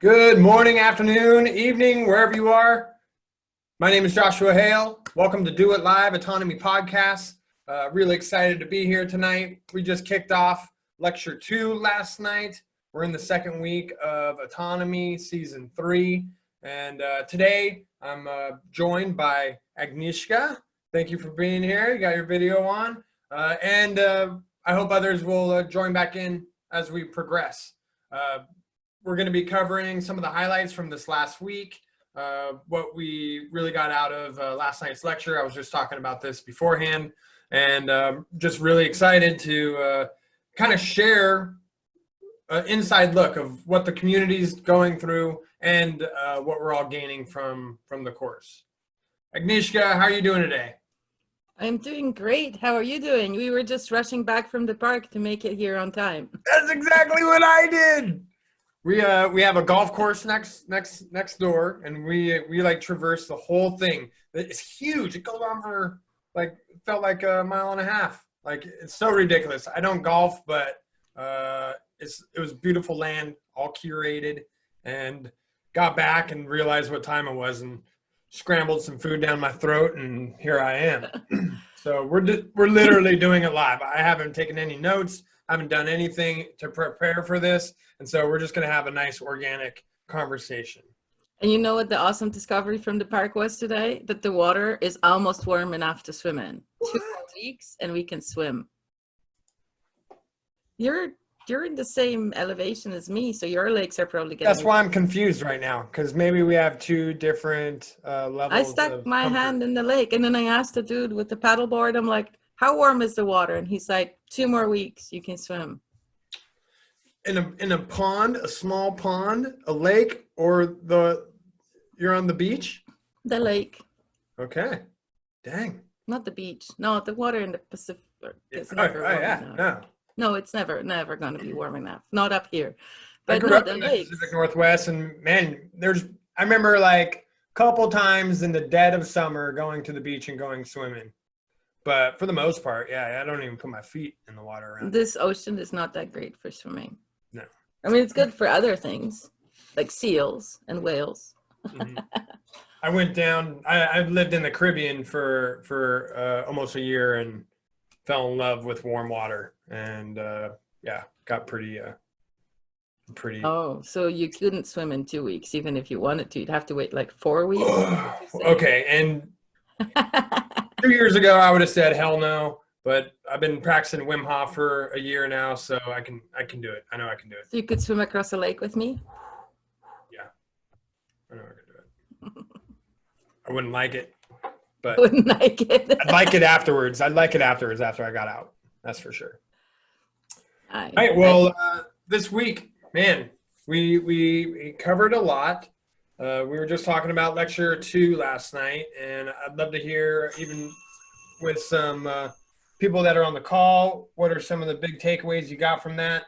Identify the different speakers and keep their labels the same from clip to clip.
Speaker 1: Good morning, afternoon, evening, wherever you are. My name is Joshua Hale. Welcome to Do It Live Autonomy Podcast. Really excited to be here tonight. We just kicked off Lecture 2 last night. We're in the second week of Autonomy Season 3. And today I'm joined by Agnieszka. Thank you for being here. You got your video on. And I hope others will join back in as we progress. We're going to be covering some of the highlights from this last week, what we really got out of last night's lecture. I was just talking about this beforehand, and just really excited to kind of share an inside look of what the community's going through and what we're all gaining from the course. Agnieszka, how are you doing today?
Speaker 2: I'm doing great. How are you doing? We were just rushing back from the park to make it here on time.
Speaker 1: That's exactly what I did. We have a golf course next door, and we like traverse the whole thing. It's huge. It goes on for felt like a mile and a half. Like, it's so ridiculous. I don't golf, but it was beautiful land, all curated, and got back and realized what time it was and scrambled some food down my throat, and here I am. So we're literally doing it live. I haven't taken any notes. I haven't done anything to prepare for this. And so we're just going to have a nice organic conversation.
Speaker 2: And you know what the awesome discovery from the park was today? That the water is almost warm enough to swim in. What? 2 more weeks and we can swim. You're in the same elevation as me, so your legs are probably getting...
Speaker 1: That's why I'm confused right now, because maybe we have two different levels.
Speaker 2: I stuck my hand in the lake, and then I asked the dude with the paddleboard, I'm like, how warm is the water? And he's like, 2 more weeks, you can swim.
Speaker 1: In a pond, a small pond, a lake, or you're on the beach?
Speaker 2: The lake.
Speaker 1: Okay. Dang.
Speaker 2: Not the beach. No, the water in the Pacific is
Speaker 1: never warm enough.
Speaker 2: No, it's never going to be warm enough. Not up here. But
Speaker 1: I grew up in the Pacific Northwest, and man, I remember like a couple times in the dead of summer going to the beach and going swimming. But for the most part, yeah, I don't even put my feet in the water around.
Speaker 2: This ocean is not that great for swimming.
Speaker 1: No.
Speaker 2: I mean, it's good for other things, like seals and whales.
Speaker 1: Mm-hmm. I went down, I lived in the Caribbean for almost a year and fell in love with warm water. And yeah, got pretty...
Speaker 2: Oh, so you couldn't swim in 2 weeks, even if you wanted to. You'd have to wait like 4 weeks.
Speaker 1: Okay, and... 2 years ago, I would have said hell no, but I've been practicing Wim Hof for a year now, so I can do it. I know I can do it.
Speaker 2: So you could swim across a lake with me?
Speaker 1: Yeah, I know I can do it. I wouldn't like it, but
Speaker 2: wouldn't like it.
Speaker 1: I'd like it afterwards. I'd like it afterwards after I got out. That's for sure. All right. Well, this week, man, we covered a lot. We were just talking about Lecture 2 last night, and I'd love to hear, even with some people that are on the call, what are some of the big takeaways you got from that?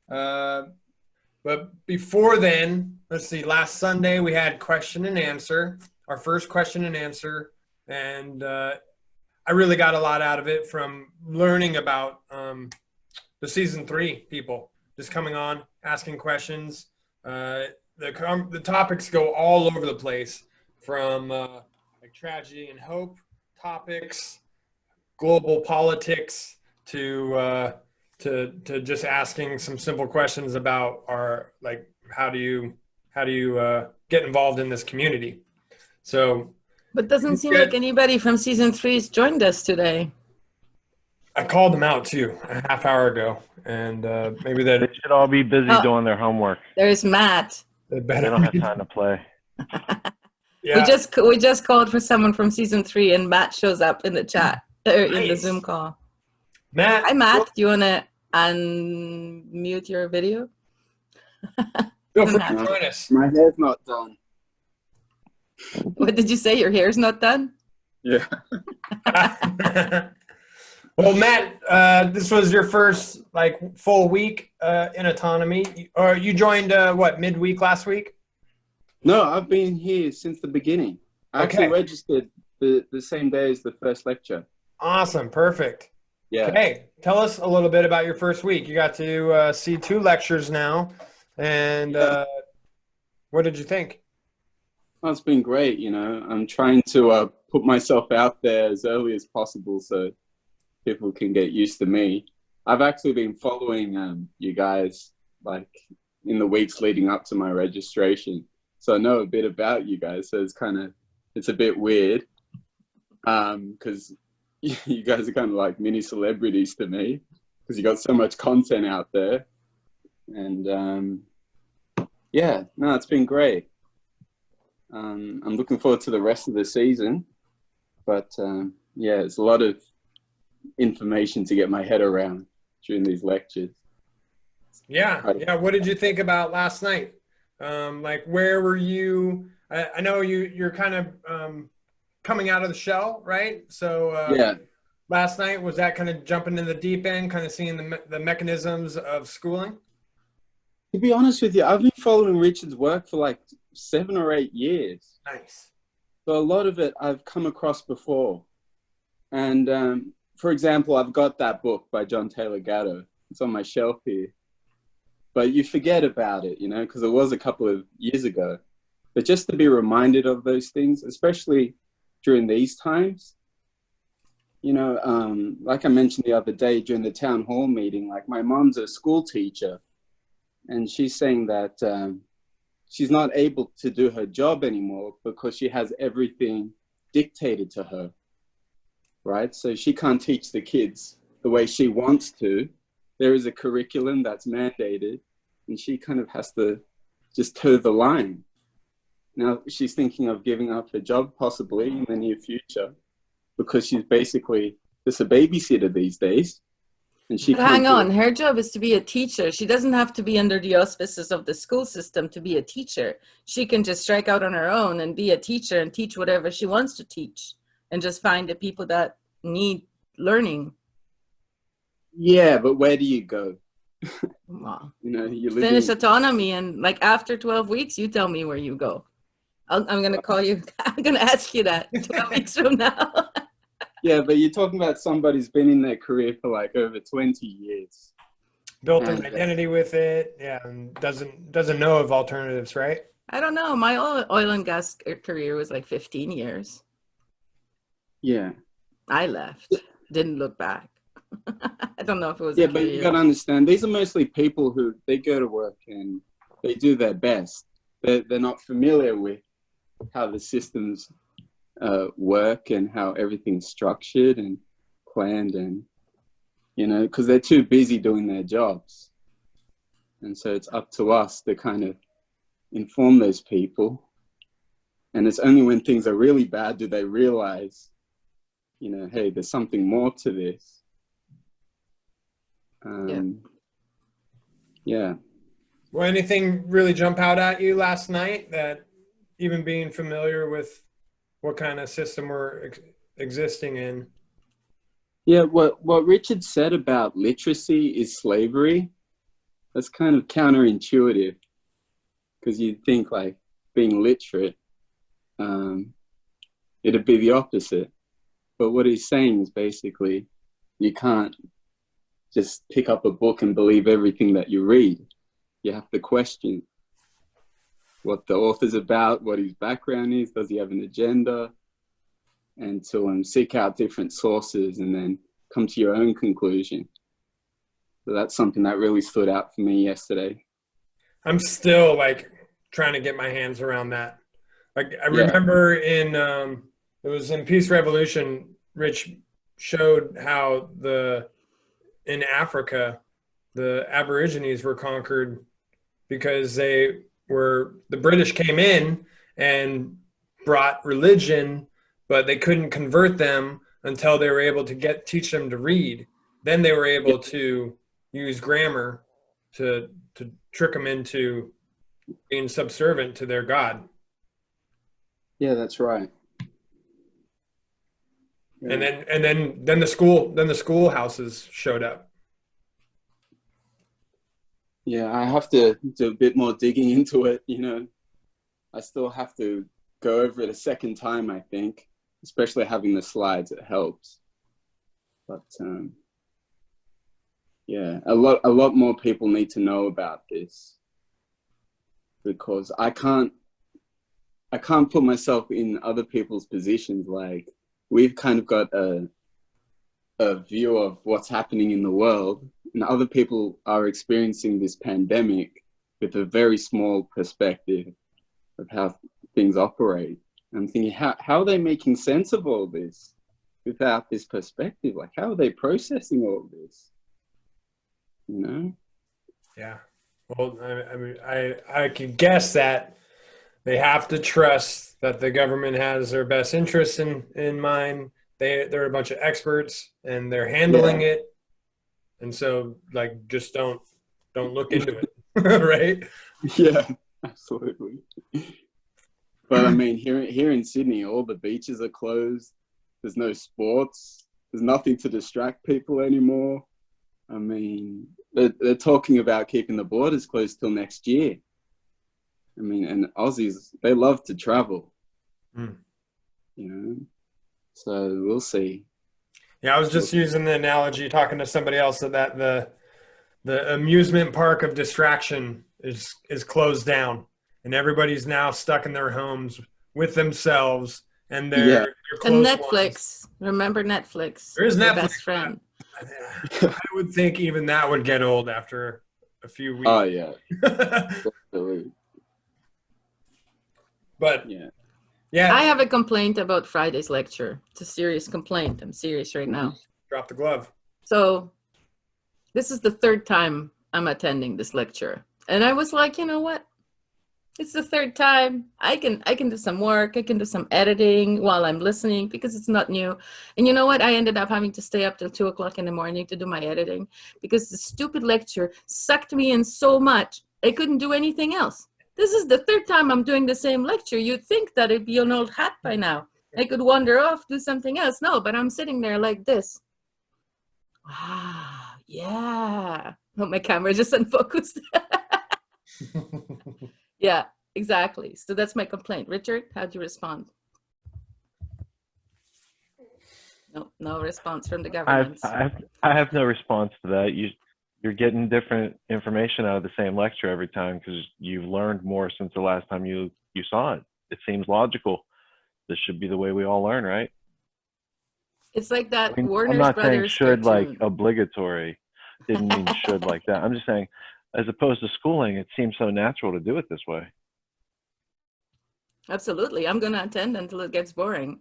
Speaker 1: But before then, let's see, last Sunday we had question and answer, our first question and answer, and I really got a lot out of it from learning about the Season 3 people just coming on, asking questions. The topics go all over the place, from like tragedy and hope topics, global politics, to just asking some simple questions about how do you get involved in this community. So,
Speaker 2: but doesn't seem like anybody from Season 3's joined us today.
Speaker 1: I called them out too a half hour ago, and maybe they
Speaker 3: should all be busy doing their homework.
Speaker 2: There's Matt.
Speaker 3: They don't have time to play.
Speaker 1: Yeah.
Speaker 2: We just called for someone from Season 3, and Matt shows up in the chat in the Zoom call.
Speaker 1: Matt.
Speaker 2: Hi, Matt. Do you want to unmute your video?
Speaker 1: Feel free to join us.
Speaker 4: My hair's not done.
Speaker 2: What did you say? Your hair's not done?
Speaker 4: Yeah.
Speaker 1: Well, Matt, this was your first full week in autonomy, or you joined midweek last week?
Speaker 4: No, I've been here since the beginning. I actually registered the same day as the first lecture.
Speaker 1: Awesome, perfect.
Speaker 4: Yeah.
Speaker 1: Okay, tell us a little bit about your first week. You got to see 2 lectures now, and What did you think?
Speaker 4: Oh, it's been great. You know, I'm trying to put myself out there as early as possible so people can get used to me. I've actually been following you guys like in the weeks leading up to my registration, so I know a bit about you guys. So it's a bit weird because you guys are kind of like mini celebrities to me because you got so much content out there, and yeah, no, it's been great. I'm looking forward to the rest of the season, but yeah, it's a lot of information to get my head around during these lectures.
Speaker 1: Yeah, yeah. What did you think about last night? Like, where were you? I know you're kind of coming out of the shell, right? So
Speaker 4: Yeah,
Speaker 1: last night, was that kind of jumping in the deep end, kind of seeing the mechanisms of schooling?
Speaker 4: to be honest with you, I've been following Richard's work for like 7 or 8 years.
Speaker 1: Nice.
Speaker 4: So a lot of it I've come across before. And for example, I've got that book by John Taylor Gatto. It's on my shelf here. But you forget about it, you know, because it was a couple of years ago. But just to be reminded of those things, especially during these times, you know, like I mentioned the other day during the town hall meeting, like my mom's a school teacher, and she's saying that she's not able to do her job anymore because she has everything dictated to her, right? So she can't teach the kids the way she wants to. There is a curriculum that's mandated, and she kind of has to just toe the line. Now she's thinking of giving up her job possibly in the near future because she's basically just a babysitter these days. And she
Speaker 2: But
Speaker 4: can't
Speaker 2: hang
Speaker 4: do
Speaker 2: on,
Speaker 4: it.
Speaker 2: her job is to be a teacher. She doesn't have to be under the auspices of the school system to be a teacher. She can just strike out on her own and be a teacher and teach whatever she wants to teach and just find the people that need learning.
Speaker 4: Yeah, but where do you go?
Speaker 2: Well,
Speaker 4: You know, you live
Speaker 2: finish
Speaker 4: in,
Speaker 2: autonomy, and like after 12 weeks, you tell me where you go. I'm going to call you. I'm going to ask you that 12 weeks from now.
Speaker 4: yeah, but you're talking about somebody who's been in their career for like over 20 years.
Speaker 1: Built an
Speaker 4: And
Speaker 1: identity with it, yeah, and doesn't know of alternatives, right?
Speaker 2: I don't know. My oil and gas career was like 15 years.
Speaker 4: yeah.
Speaker 2: I left. Didn't look back. I don't know if it was
Speaker 4: Yeah,
Speaker 2: a
Speaker 4: but you
Speaker 2: career.
Speaker 4: got to understand, these are mostly people who they go to work and they do their best. They're not familiar with how the systems work and how everything's structured and planned, and you know, because they're too busy doing their jobs. And so it's up to us to kind of inform those people. And it's only when things are really bad do they realize, you know, hey, there's something more to this. Yeah.
Speaker 1: Well, anything really jump out at you last night that, even being familiar with what kind of system we're existing in?
Speaker 4: Yeah, what Richard said about literacy is slavery. That's kind of counterintuitive because you'd think like being literate, it'd be the opposite. But what he's saying is basically you can't just pick up a book and believe everything that you read. You have to question what the author's about, what his background is, does he have an agenda, and to seek out different sources and then come to your own conclusion. So that's something that really stood out for me yesterday.
Speaker 1: I'm still like trying to get my hands around that. Like I remember in it was in Peace Revolution, Rich showed how in Africa the Aborigines were conquered because the British came in and brought religion, but they couldn't convert them until they were able to teach them to read. Then they were able to use grammar to trick them into being subservient to their God.
Speaker 4: Yeah, that's right. Yeah.
Speaker 1: And then the schoolhouses showed up.
Speaker 4: Yeah, I have to do a bit more digging into it. You know, I still have to go over it a second time, I think, especially having the slides, it helps. But yeah, a lot more people need to know about this. because I can't put myself in other people's positions. Like, we've kind of got a view of what's happening in the world, and other people are experiencing this pandemic with a very small perspective of how things operate. I'm thinking, how are they making sense of all this without this perspective? Like, how are they processing all this? You know?
Speaker 1: Yeah. Well, I mean, I can guess that they have to trust that the government has their best interests in mind. They're a bunch of experts and they're handling it. And so, like, just don't look into it, right?
Speaker 4: Yeah, absolutely. But I mean, here in Sydney, all the beaches are closed. There's no sports. There's nothing to distract people anymore. I mean, they're talking about keeping the borders closed till next year. I mean, and Aussies, they love to travel, you know, so we'll see.
Speaker 1: Yeah, I was just using the analogy, talking to somebody else, that the amusement park of distraction is closed down, and everybody's now stuck in their homes with themselves and their
Speaker 2: And
Speaker 1: close
Speaker 2: Netflix.
Speaker 1: ones.
Speaker 2: Remember Netflix?
Speaker 1: There is
Speaker 2: Your
Speaker 1: Netflix.
Speaker 2: best friend.
Speaker 1: I would think even that would get old after a few weeks.
Speaker 4: Oh yeah, definitely.
Speaker 1: But
Speaker 4: yeah.
Speaker 2: I have a complaint about Friday's lecture. It's a serious complaint. I'm serious right now.
Speaker 1: Drop the glove.
Speaker 2: So this is the third time I'm attending this lecture. And I was like, you know what? It's the third time. I can do some work. I can do some editing while I'm listening because it's not new. And you know what? I ended up having to stay up till 2 o'clock in the morning to do my editing because the stupid lecture sucked me in so much. I couldn't do anything else. This is the third time I'm doing the same lecture. You'd think that it'd be an old hat by now. I could wander off, do something else. No, but I'm sitting there like this. Ah, yeah. Oh, my camera just unfocused. Yeah, exactly. So that's my complaint. Richard, how'd you respond? No response from the government.
Speaker 3: I have no response to that. You're getting different information out of the same lecture every time because you've learned more since the last time you saw it. It seems logical. This should be the way we all learn, right?
Speaker 2: It's like that
Speaker 3: I mean,
Speaker 2: Warner
Speaker 3: I'm not
Speaker 2: Brothers
Speaker 3: saying should
Speaker 2: cartoon.
Speaker 3: like obligatory. Didn't mean should like that. I'm just saying, as opposed to schooling, it seems so natural to do it this way.
Speaker 2: Absolutely. I'm going to attend until it gets boring.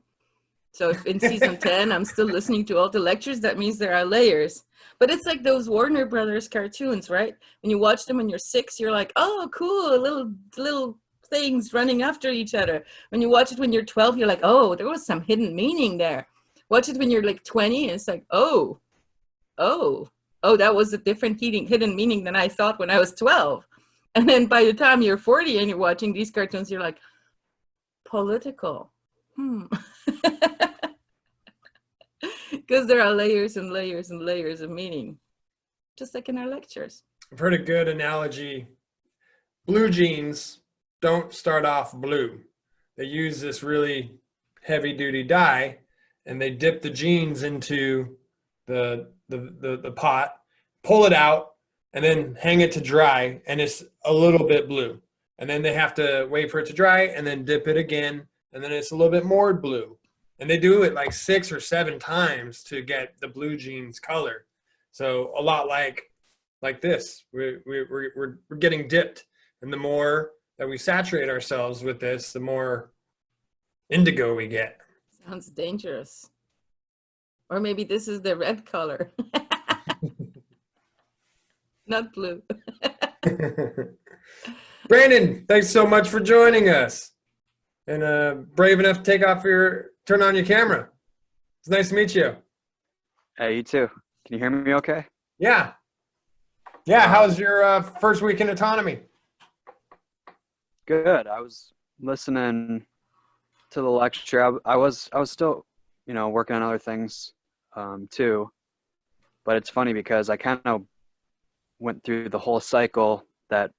Speaker 2: So if in season 10, I'm still listening to all the lectures, that means there are layers. But it's like those Warner Brothers cartoons, right? When you watch them when you're 6, you're like, oh, cool, little things running after each other. When you watch it when you're 12, you're like, oh, there was some hidden meaning there. Watch it when you're like 20, and it's like, oh, that was a different hidden meaning than I thought when I was 12. And then by the time you're 40 and you're watching these cartoons, you're like, political. Because there are layers and layers and layers of meaning, just like in our lectures.
Speaker 1: I've heard a good analogy. Blue jeans don't start off blue. They use this really heavy duty dye and they dip the jeans into the pot, pull it out, and then hang it to dry, and it's a little bit blue. And then they have to wait for it to dry and then dip it again, and then it's a little bit more blue. And they do it like 6 or 7 times to get the blue jeans color. So a lot like this, we're getting dipped, and the more that we saturate ourselves with this, the more indigo we get.
Speaker 2: Sounds dangerous. Or maybe this is the red color. Not blue.
Speaker 1: Brandon, thanks so much for joining us. And brave enough to turn on your camera. It's nice to meet you.
Speaker 5: Hey, you too. Can you hear me okay?
Speaker 1: Yeah. Yeah, how's your first week in autonomy?
Speaker 5: Good. I was listening to the lecture. I was still, working on other things too. But it's funny because I kind of went through the whole cycle that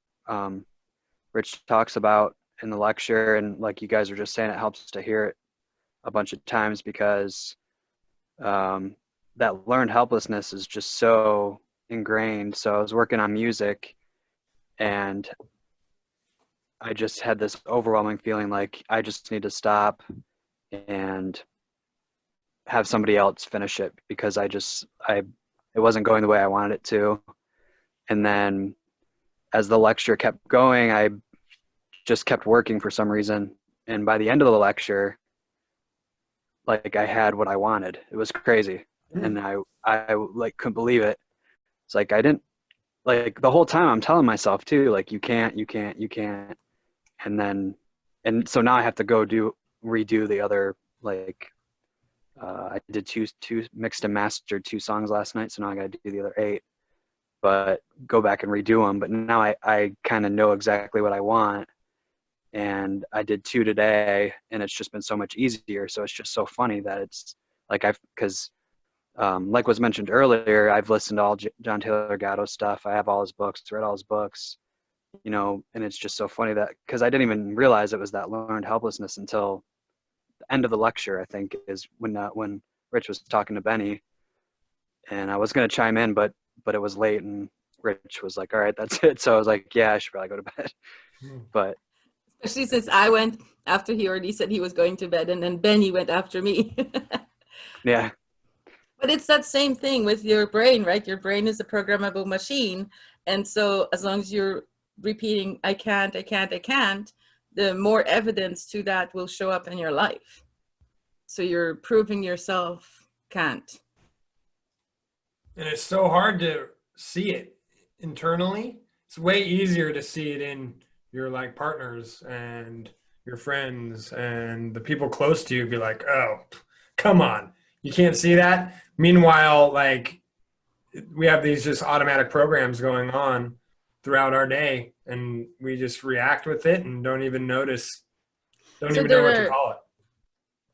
Speaker 5: Rich talks about in the lecture, and like you guys were just saying, it helps to hear it a bunch of times because that learned helplessness is just so ingrained. So I was working on music, and I just had this overwhelming feeling like I just need to stop and have somebody else finish it, because it wasn't going the way I wanted it to. And then as the lecture kept going, I just kept working for some reason. And by the end of the lecture, like, I had what I wanted. It was crazy. And I like couldn't believe it. It's like, I didn't, like, the whole time I'm telling myself too, like, you can't. And so now I have to go redo the other, like, I did two mixed and mastered 2 songs last night. So now I got to do the other 8, but go back and redo them. But now I kind of know exactly what I want. And I did 2 today, and it's just been so much easier. So it's just so funny that it's like, because like was mentioned earlier, I've listened to all John Taylor Gatto stuff. I have all his books, read all his books, and it's just so funny that, because I didn't even realize it was that learned helplessness until the end of the lecture, I think, is when Rich was talking to Benny, and I was going to chime in, but it was late, and Rich was like, all right, that's it. So I was like, yeah, I should probably go to bed. But
Speaker 2: Especially since I went after he already said he was going to bed, and then Benny went after me.
Speaker 5: yeah.
Speaker 2: But it's that same thing with your brain, right? Your brain is a programmable machine. And so as long as you're repeating, I can't, the more evidence to that will show up in your life. So you're proving yourself can't.
Speaker 1: And it's so hard to see it internally. It's way easier to see it in your like partners and your friends and the people close to you. Be like, oh, come on, you can't see that. Meanwhile, like, we have these just automatic programs going on throughout our day, and we just react with it and don't even notice, don't even know what to call it.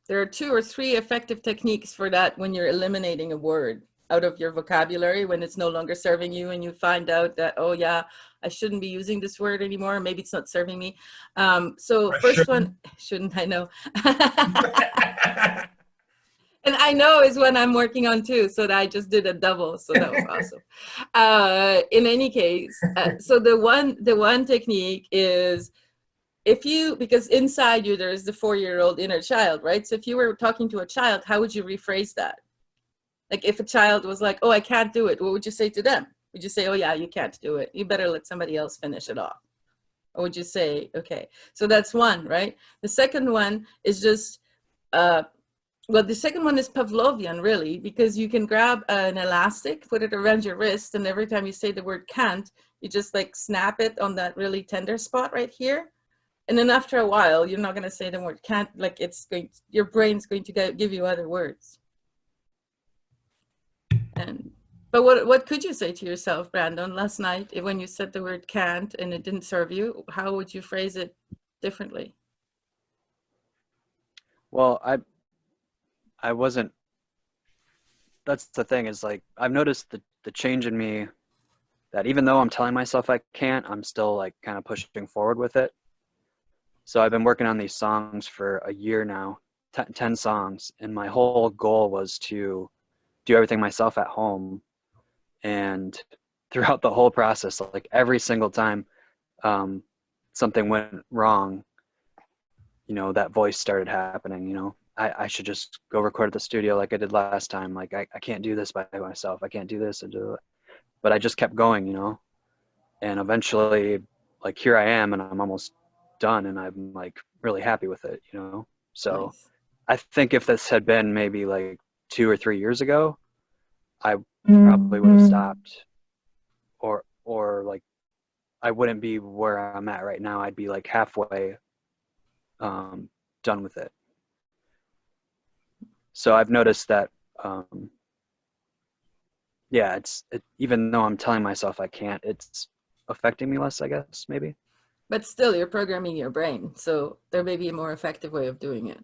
Speaker 2: There are 2 or 3 effective techniques for that when you're eliminating a word out of your vocabulary, when it's no longer serving you, and you find out that, oh yeah, I shouldn't be using this word anymore. Maybe it's not serving me. So first one, shouldn't I know? And I know is one I'm working on too. So I just did a double. So that was awesome. In any case, so the one technique is, because inside you, there's the 4-year-old inner child, right? So if you were talking to a child, how would you rephrase that? Like, if a child was like, oh, I can't do it, what would you say to them? Would you say, oh yeah, you can't do it, you better let somebody else finish it off? Or would you say, okay? So that's one, right? The second one is just, well, the second one is Pavlovian, really, because you can grab an elastic, put it around your wrist, and every time you say the word can't, you just like snap it on that really tender spot right here. And then after a while, you're not going to say the word can't, like, your brain's going to give you other words. But what could you say to yourself, Brandon, last night when you said the word can't and it didn't serve you? How would you phrase it differently?
Speaker 5: Well, I wasn't, that's the thing, is like, I've noticed the change in me, that even though I'm telling myself I can't, I'm still like kind of pushing forward with it. So I've been working on these songs for a year now, 10 songs. And my whole goal was to do everything myself at home. And throughout the whole process, like every single time something went wrong, that voice started happening, I should just go record at the studio like I did last time. Like, I can't do this by myself. I can't do this and do it. But I just kept going, and eventually, like, here I am, and I'm almost done, and I'm like really happy with it, So
Speaker 2: Nice.
Speaker 5: I think if this had been maybe like 2 or 3 years ago, I probably would have stopped, or like, I wouldn't be where I'm at right now. I'd be like halfway done with it. So I've noticed that, yeah, even though I'm telling myself I can't, it's affecting me less, I guess, maybe.
Speaker 2: But still, you're programming your brain. So there may be a more effective way of doing it.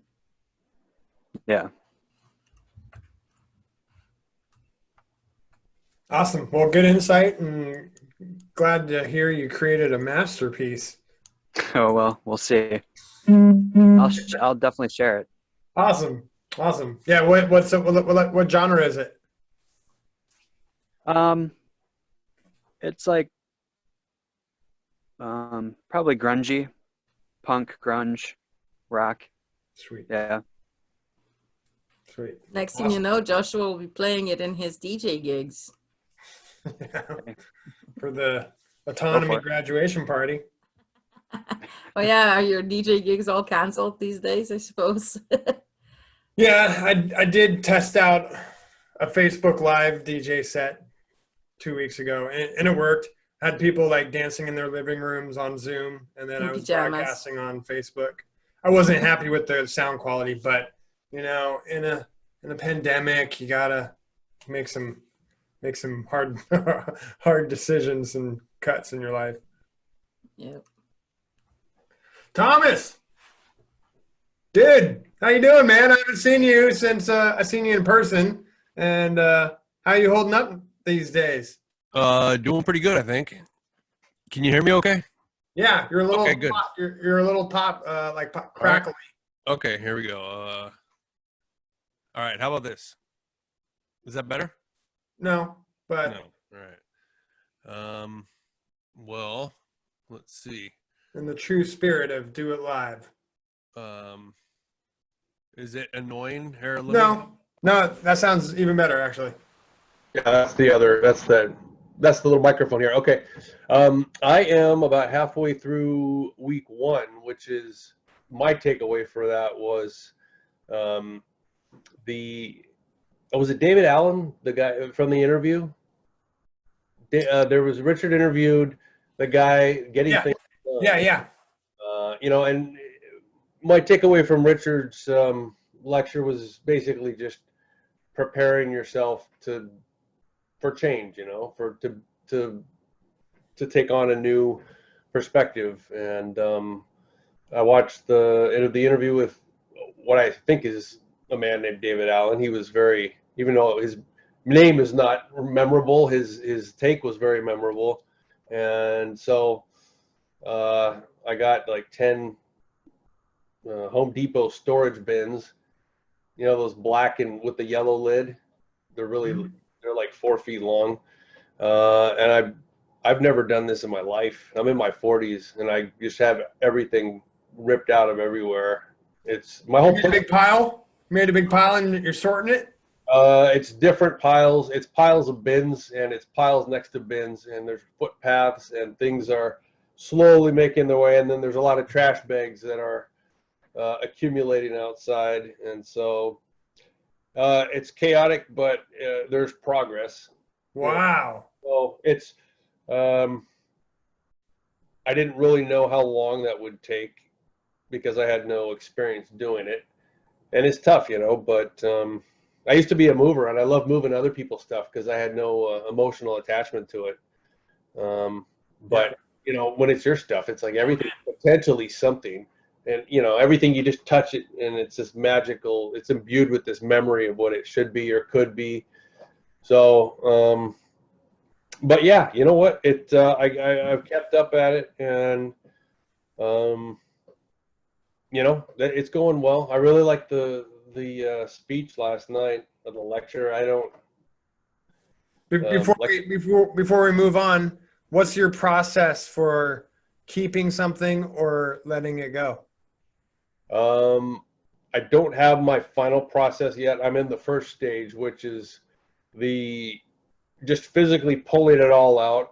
Speaker 5: Yeah.
Speaker 1: Awesome. Well, good insight, and glad to hear you created a masterpiece.
Speaker 5: Oh, well, we'll see. I'll definitely share it.
Speaker 1: Awesome. Yeah. What genre is it?
Speaker 5: It's like probably grungy, punk, grunge, rock.
Speaker 1: Sweet.
Speaker 5: Yeah.
Speaker 1: Sweet.
Speaker 2: Next thing you know, Joshua will be playing it in his DJ gigs.
Speaker 1: For the autonomy
Speaker 5: it.
Speaker 1: graduation party.
Speaker 2: Oh yeah, are your DJ gigs all canceled these days, I suppose?
Speaker 1: Yeah, I did test out a Facebook Live DJ set 2 weeks ago, and it worked. Had people like dancing in their living rooms on Zoom, and then
Speaker 2: In
Speaker 1: I was
Speaker 2: pajamas.
Speaker 1: broadcasting on Facebook. I wasn't happy with the sound quality, but you know, in a pandemic, you gotta make some hard hard decisions and cuts in your life.
Speaker 2: Yep.
Speaker 1: Thomas, dude, how you doing, man? I haven't seen you since I seen you in person. And how you holding up these days?
Speaker 6: Doing pretty good, I think. Can you hear me okay?
Speaker 1: Yeah, you're a little
Speaker 6: Okay, good.
Speaker 1: You're a little crackly.
Speaker 6: Okay, here we go. All right, how about this? Is that better?
Speaker 1: No, but
Speaker 6: No. All right. Well, let's see.
Speaker 1: in the true spirit of Do It Live.
Speaker 6: Is it annoying here a little?
Speaker 1: No, that sounds even better actually.
Speaker 7: Yeah, that's the little microphone here. Okay. I am about halfway through week 1, which is my takeaway for that was was it David Allen, the guy from the interview? There was Richard interviewed the guy getting things done.
Speaker 1: Yeah.
Speaker 7: And my takeaway from Richard's lecture was basically just preparing yourself for change, to take on a new perspective. And I watched the interview with what I think is a man named David Allen. He was very, even though his name is not memorable, his take was very memorable. And so I got like 10 Home Depot storage bins, those black and with the yellow lid. They're like 4 feet long. And I've never done this in my life. I'm in my 40s and I just have everything ripped out of everywhere. It's my whole
Speaker 1: You made a big pile? You made a big pile and you're sorting it?
Speaker 7: It's different piles. It's piles of bins and it's piles next to bins, and there's footpaths and things are slowly making their way. And then there's a lot of trash bags that are accumulating outside. And so it's chaotic, but there's progress.
Speaker 1: Wow.
Speaker 7: So it's, I didn't really know how long that would take because I had no experience doing it. And it's tough, but I used to be a mover and I love moving other people's stuff because I had no emotional attachment to it. But, when it's your stuff, it's like everything potentially something. And, everything you just touch it and it's this magical, it's imbued with this memory of what it should be or could be. So, but yeah, you know what? I've kept up at it, and it's going well. I really like the speech last night of the lecture. I don't.
Speaker 1: Before we move on, what's your process for keeping something or letting it go?
Speaker 7: I don't have my final process yet. I'm in the first stage, which is just physically pulling it all out.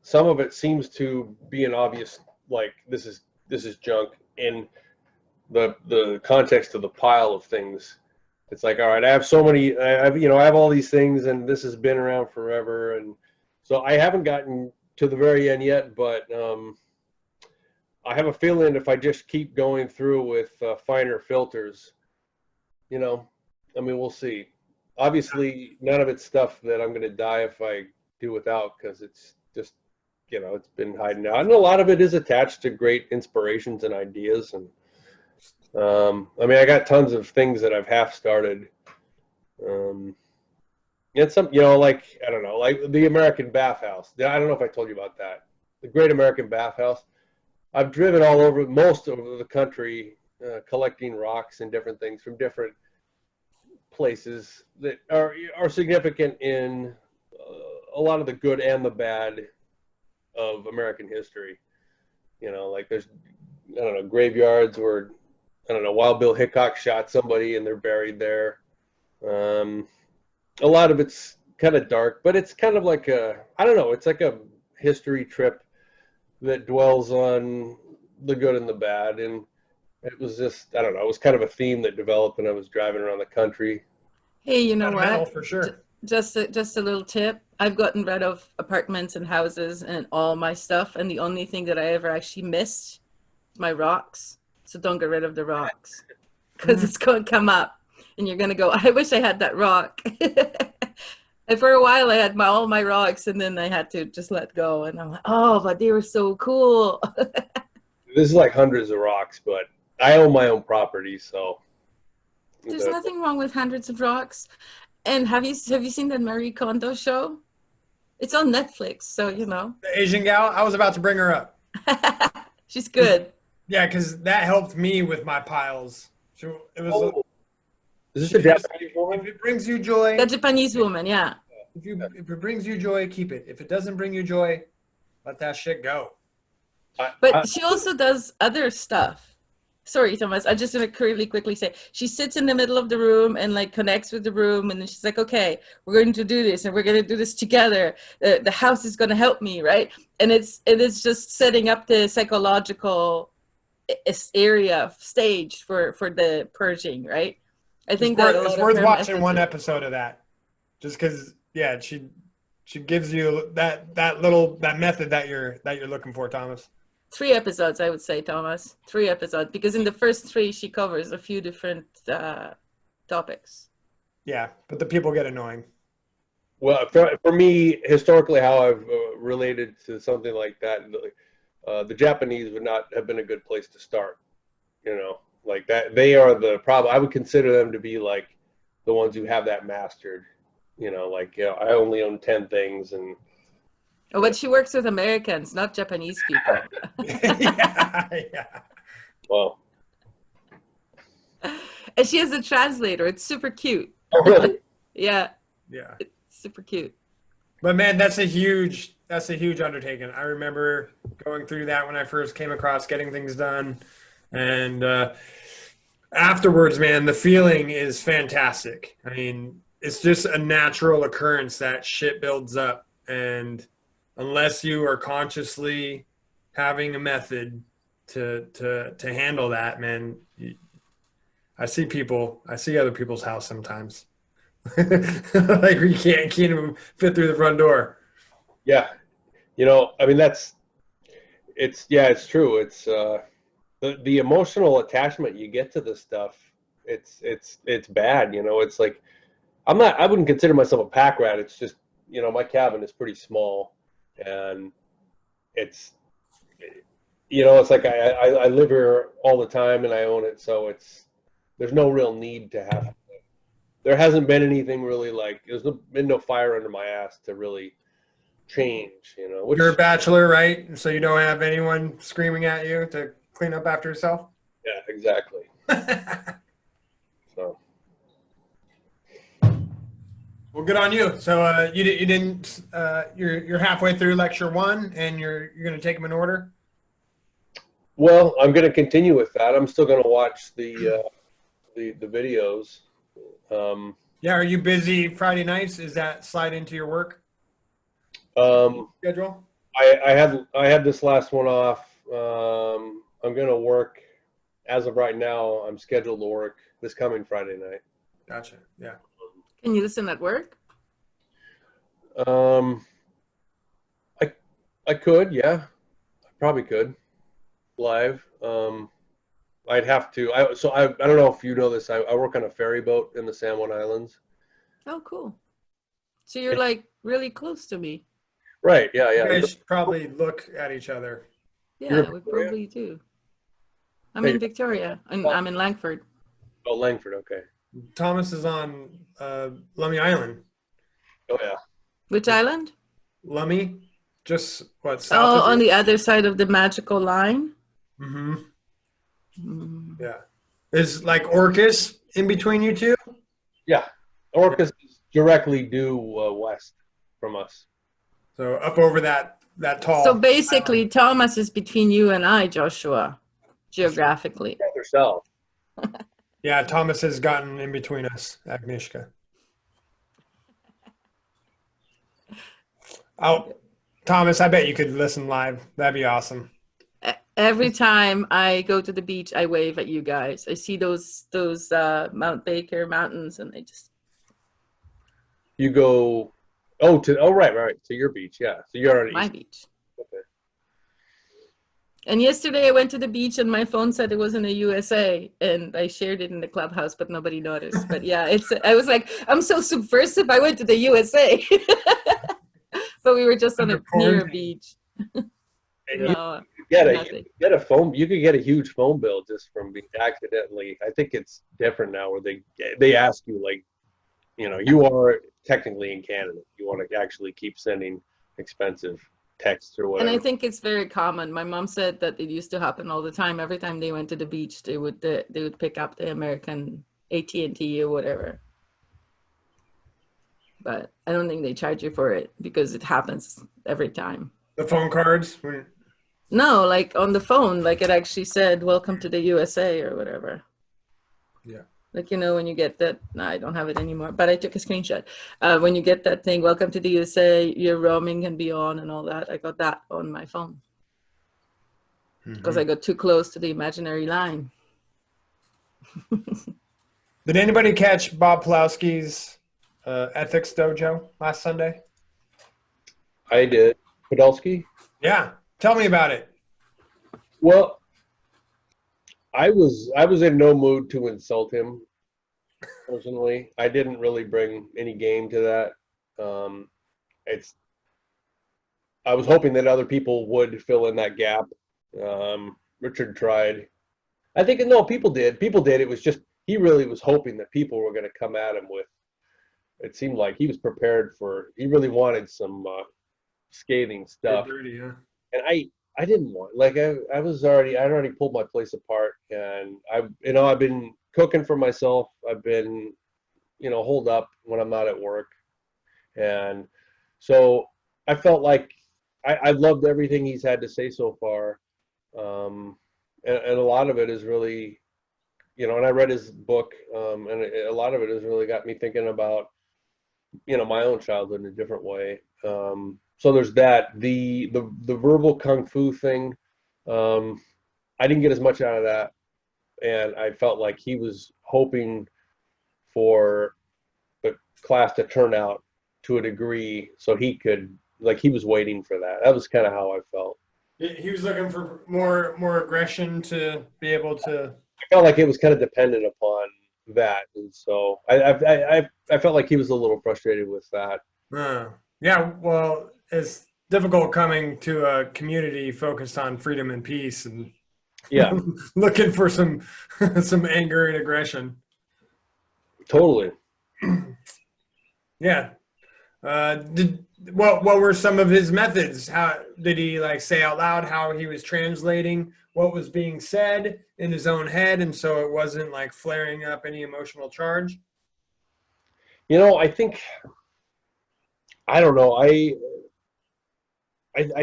Speaker 7: Some of it seems to be an obvious, like this is junk in the context of the pile of things. It's like, all right, I have so many, I have all these things and this has been around forever. And so I haven't gotten to the very end yet, but I have a feeling if I just keep going through with finer filters, we'll see. Obviously, none of it's stuff that I'm going to die if I do without, because it's just, it's been hiding out. And a lot of it is attached to great inspirations and ideas. And I got tons of things that I've half started. It's some, like, I don't know, like the American Bathhouse. I don't know if I told you about that. The Great American Bathhouse. I've driven all over, most of the country, collecting rocks and different things from different places that are significant in a lot of the good and the bad of American history. Like there's I don't know, graveyards where, I don't know, Wild Bill Hickok shot somebody and they're buried there. A lot of it's kind of dark, but it's kind of like I don't know, it's like a history trip that dwells on the good and the bad. And it was just, I don't know, it was kind of a theme that developed when I was driving around the country.
Speaker 2: Hey, you know
Speaker 1: Fundamental
Speaker 2: what?
Speaker 1: for sure.
Speaker 2: Just a little tip. I've gotten rid of apartments and houses and all my stuff, and the only thing that I ever actually missed is my rocks. So don't get rid of the rocks, because it's going to come up, and you're going to go, I wish I had that rock. And for a while, I had all my rocks, and then I had to just let go. And I'm like, oh, but they were so cool.
Speaker 7: This is like hundreds of rocks, but I own my own property, so.
Speaker 2: There's nothing wrong with hundreds of rocks. And have you seen that Marie Kondo show? It's on Netflix, so you know.
Speaker 1: The Asian gal, I was about to bring her up.
Speaker 2: She's good.
Speaker 1: Yeah, because that helped me with my piles. So it was.
Speaker 7: Is this a Japanese
Speaker 1: If
Speaker 7: woman?
Speaker 1: it brings you joy,
Speaker 2: The Japanese woman, yeah.
Speaker 1: if it brings you joy, keep it. If it doesn't bring you joy, let that shit go.
Speaker 2: But she also does other stuff. Sorry, Thomas. I just want to really quickly say she sits in the middle of the room and like connects with the room, and then she's like, "Okay, we're going to do this, and we're going to do this together. The house is going to help me, right?" And it is just setting up the psychological area stage for the purging, right? I think that
Speaker 1: It's worth watching one episode of that, just because. Yeah, she gives you that method that you're looking for, Thomas.
Speaker 2: 3 episodes, I would say, Thomas. 3 episodes, because in the first 3 she covers a few different topics.
Speaker 1: Yeah, but the people get annoying.
Speaker 7: Well, for me, historically, how I've related to something like that, the Japanese would not have been a good place to start. You know, like that, they are the problem. I would consider them to be like the ones who have that mastered. You know, like, you know, I only own 10 things, and
Speaker 2: Oh, but she works with Americans, not Japanese people.
Speaker 1: yeah.
Speaker 7: well,
Speaker 2: And she has a translator. It's super cute.
Speaker 7: oh, really?
Speaker 2: Yeah,
Speaker 1: Yeah.
Speaker 2: it's super cute.
Speaker 1: But man, that's a huge undertaking. I remember going through that when I first came across getting things done, and afterwards, man, the feeling is fantastic. I mean, it's just a natural occurrence that shit builds up, and unless you are consciously having a method to handle that, man, I see other people's house sometimes. Like you can't even fit through the front door.
Speaker 7: Yeah, you know, I mean, it's true. It's the emotional attachment you get to this stuff. It's bad. You know, it's like I wouldn't consider myself a pack rat. It's just, you know, my cabin is pretty small, and it's, you know, it's like I live here all the time and I own it, so there's no real need to have. There hasn't been anything really like, been no fire under my ass to really change, you know.
Speaker 1: You're a bachelor, right? So you don't have anyone screaming at you to clean up after yourself?
Speaker 7: Yeah, exactly. So.
Speaker 1: Well, good on you. So you didn't. You're halfway through lecture 1, and you're going to take them in order.
Speaker 7: Well, I'm going to continue with that. I'm still going to watch the videos.
Speaker 1: Yeah, are you busy Friday nights? Is that slide into your work schedule?
Speaker 7: I had this last one off. I'm going to work, as of right now, I'm scheduled to work this coming Friday night.
Speaker 1: Gotcha. Yeah.
Speaker 2: Can you listen at work?
Speaker 7: I could, yeah. I probably could. Live. I'd have to. I don't know if you know this. I work on a ferry boat in the San Juan Islands.
Speaker 2: Oh, cool. So you're like really close to me.
Speaker 7: Right. Yeah.
Speaker 1: You
Speaker 7: Yeah.
Speaker 1: guys should probably look at each other.
Speaker 2: Yeah, we probably do. I'm in Victoria, and I'm in Langford.
Speaker 7: Oh, Langford. Okay.
Speaker 1: Thomas is on Lummi Island.
Speaker 7: Oh yeah.
Speaker 2: Which island?
Speaker 1: Lummi, just what?
Speaker 2: Oh,
Speaker 1: South
Speaker 2: on the other side of the magical line.
Speaker 1: Mm-hmm.
Speaker 2: Mm.
Speaker 1: Yeah. Is like Orcas in between you two?
Speaker 7: Yeah. Orcas is directly due west from us.
Speaker 1: So up over that tall.
Speaker 2: So basically, Thomas is between you and I, Joshua. geographically.
Speaker 7: Further south.
Speaker 1: Yeah, Thomas has gotten in between us, Agnieszka. Oh, Thomas, I bet you could listen live. That'd be awesome.
Speaker 2: Every time I go to the beach, I wave at you guys. I see those Mount Baker mountains, and I just.
Speaker 7: You go, right, to your beach, yeah. So you're on
Speaker 2: My
Speaker 7: East.
Speaker 2: beach.
Speaker 7: Okay.
Speaker 2: And yesterday I went to the beach and my phone said it was in the USA, and I shared it in the clubhouse, but nobody noticed. But yeah, I was like, I'm so subversive. I went to the USA, but we were just on near a beach.
Speaker 7: And
Speaker 2: No,
Speaker 7: you get a phone. You could get a huge phone bill just from being accidentally. I think it's different now, where they ask you, like, you know, you are technically in Canada. You want to actually keep sending expensive texts or whatever.
Speaker 2: and I think it's very common. My mom said that it used to happen all the time. Every time they went to the beach, they would pick up the American AT&T or whatever. But I don't think they charge you for it because it happens every time.
Speaker 1: The phone cards.
Speaker 2: No, like on the phone, like it actually said, "Welcome to the USA" or whatever.
Speaker 1: Yeah.
Speaker 2: Like, you know, when you get that, no, I don't have it anymore, but I took a screenshot. When you get that thing, "Welcome to the USA, your roaming can be on," and all that. I got that on my phone because I got too close to the imaginary line.
Speaker 1: Did anybody catch Bob Pulowski's ethics dojo last Sunday?
Speaker 7: I did. Podolsky?
Speaker 1: Yeah. Tell me about it.
Speaker 7: Well, I was in no mood to insult him personally. I didn't really bring any game to that. I was hoping that other people would fill in that gap. Richard tried. I think no, people did. People did. It was just he really was hoping that people were going to come at him with. It seemed like he was prepared for. He really wanted some scathing stuff.
Speaker 1: Dirty, yeah.
Speaker 7: And I didn't want, like, I'd already pulled my place apart, and I've been cooking for myself. I've been, holed up when I'm not at work. And so I felt like I loved everything he's had to say so far. And a lot of it is really, and I read his book, and a lot of it has really got me thinking about, my own childhood in a different way. So there's that. The verbal kung fu thing, I didn't get as much out of that, and I felt like he was hoping for the class to turn out to a degree so he could, like, he was waiting for that. That was kind of how I felt.
Speaker 1: He was looking for more aggression to be able to.
Speaker 7: I felt like it was kind of dependent upon that, and so I felt like he was a little frustrated with that.
Speaker 1: Yeah, well, it's difficult coming to a community focused on freedom and peace, and
Speaker 7: yeah,
Speaker 1: looking for some anger and aggression.
Speaker 7: Totally.
Speaker 1: Yeah. What were some of his methods? How did he, like, say out loud how he was translating what was being said in his own head, and so it wasn't like flaring up any emotional charge?
Speaker 7: I think, I don't know. I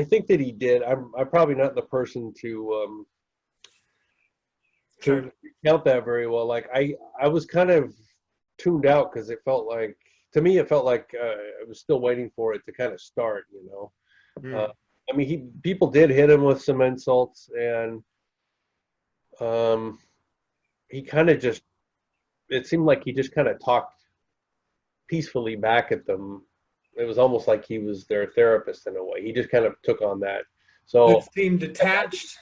Speaker 7: think that he did. I'm probably not the person to count that very well. Like I was kind of tuned out because it felt like, to me, it felt like I was still waiting for it to kind of start. I mean, people did hit him with some insults, and he kind of just, it seemed like he just kind of talked peacefully back at them. It was almost like he was their therapist in a way. He just kind of took on that. So
Speaker 1: it seemed detached.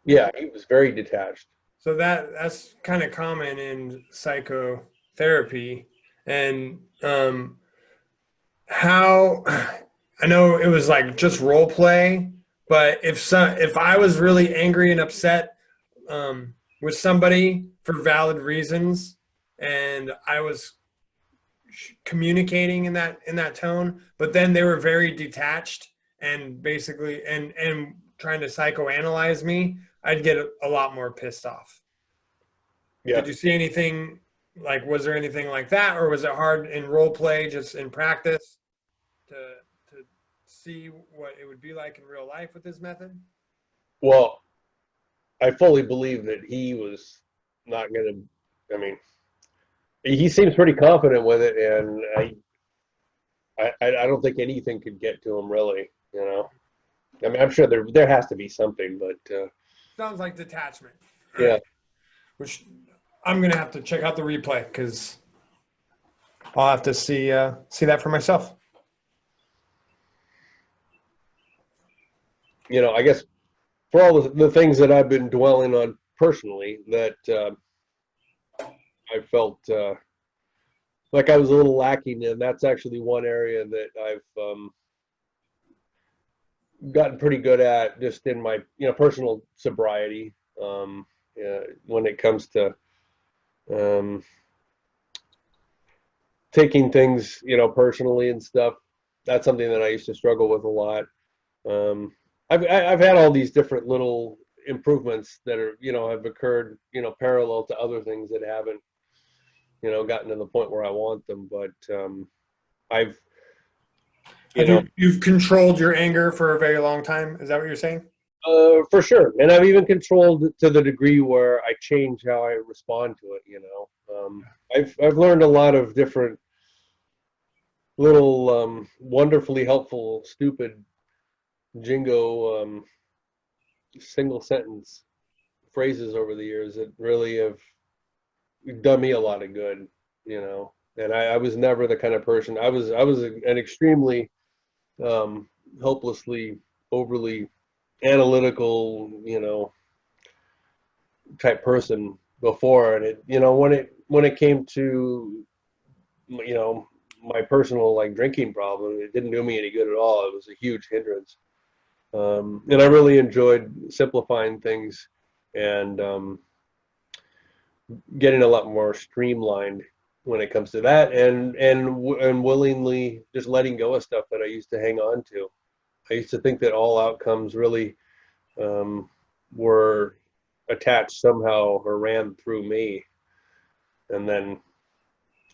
Speaker 7: Yeah, he was very detached.
Speaker 1: So that's kind of common in psychotherapy. And how, I know it was like just role play, but if I was really angry and upset with somebody for valid reasons, and I was communicating in that tone, but then they were very detached and basically and trying to psychoanalyze me, I'd get a lot more pissed off. Yeah. Did you see anything, like, was there anything like that, or was it hard in role play, just in practice, to see what it would be like in real life with this method?
Speaker 7: Well, I fully believe that he was not going to, I mean, he seems pretty confident with it, and I don't think anything could get to him really, you know. I mean, I'm sure there has to be something, but
Speaker 1: Sounds like detachment.
Speaker 7: yeah.
Speaker 1: Which I'm gonna have to check out the replay because I'll have to see that for myself.
Speaker 7: You know, I guess for all the things that I've been dwelling on personally, that I felt like I was a little lacking in. That's actually one area that I've gotten pretty good at, just in my personal sobriety. Yeah, when it comes to taking things personally and stuff, that's something that I used to struggle with a lot. I've had all these different little improvements that are have occurred parallel to other things that haven't gotten to the point where I want them, but I've
Speaker 1: You've controlled your anger for a very long time. Is that what you're saying?
Speaker 7: for sure, and I've even controlled it to the degree where I change how I respond to it. I've learned a lot of different little wonderfully helpful stupid jingo single sentence phrases over the years that really have done me a lot of good, and I was never the kind of person. I was an extremely hopelessly overly analytical type person before, and when it came to my personal drinking problem, it didn't do me any good at all. It was a huge hindrance. And I really enjoyed simplifying things and getting a lot more streamlined when it comes to that, and willingly just letting go of stuff that I used to hang on to. I used to think that all outcomes really were attached somehow or ran through me, and then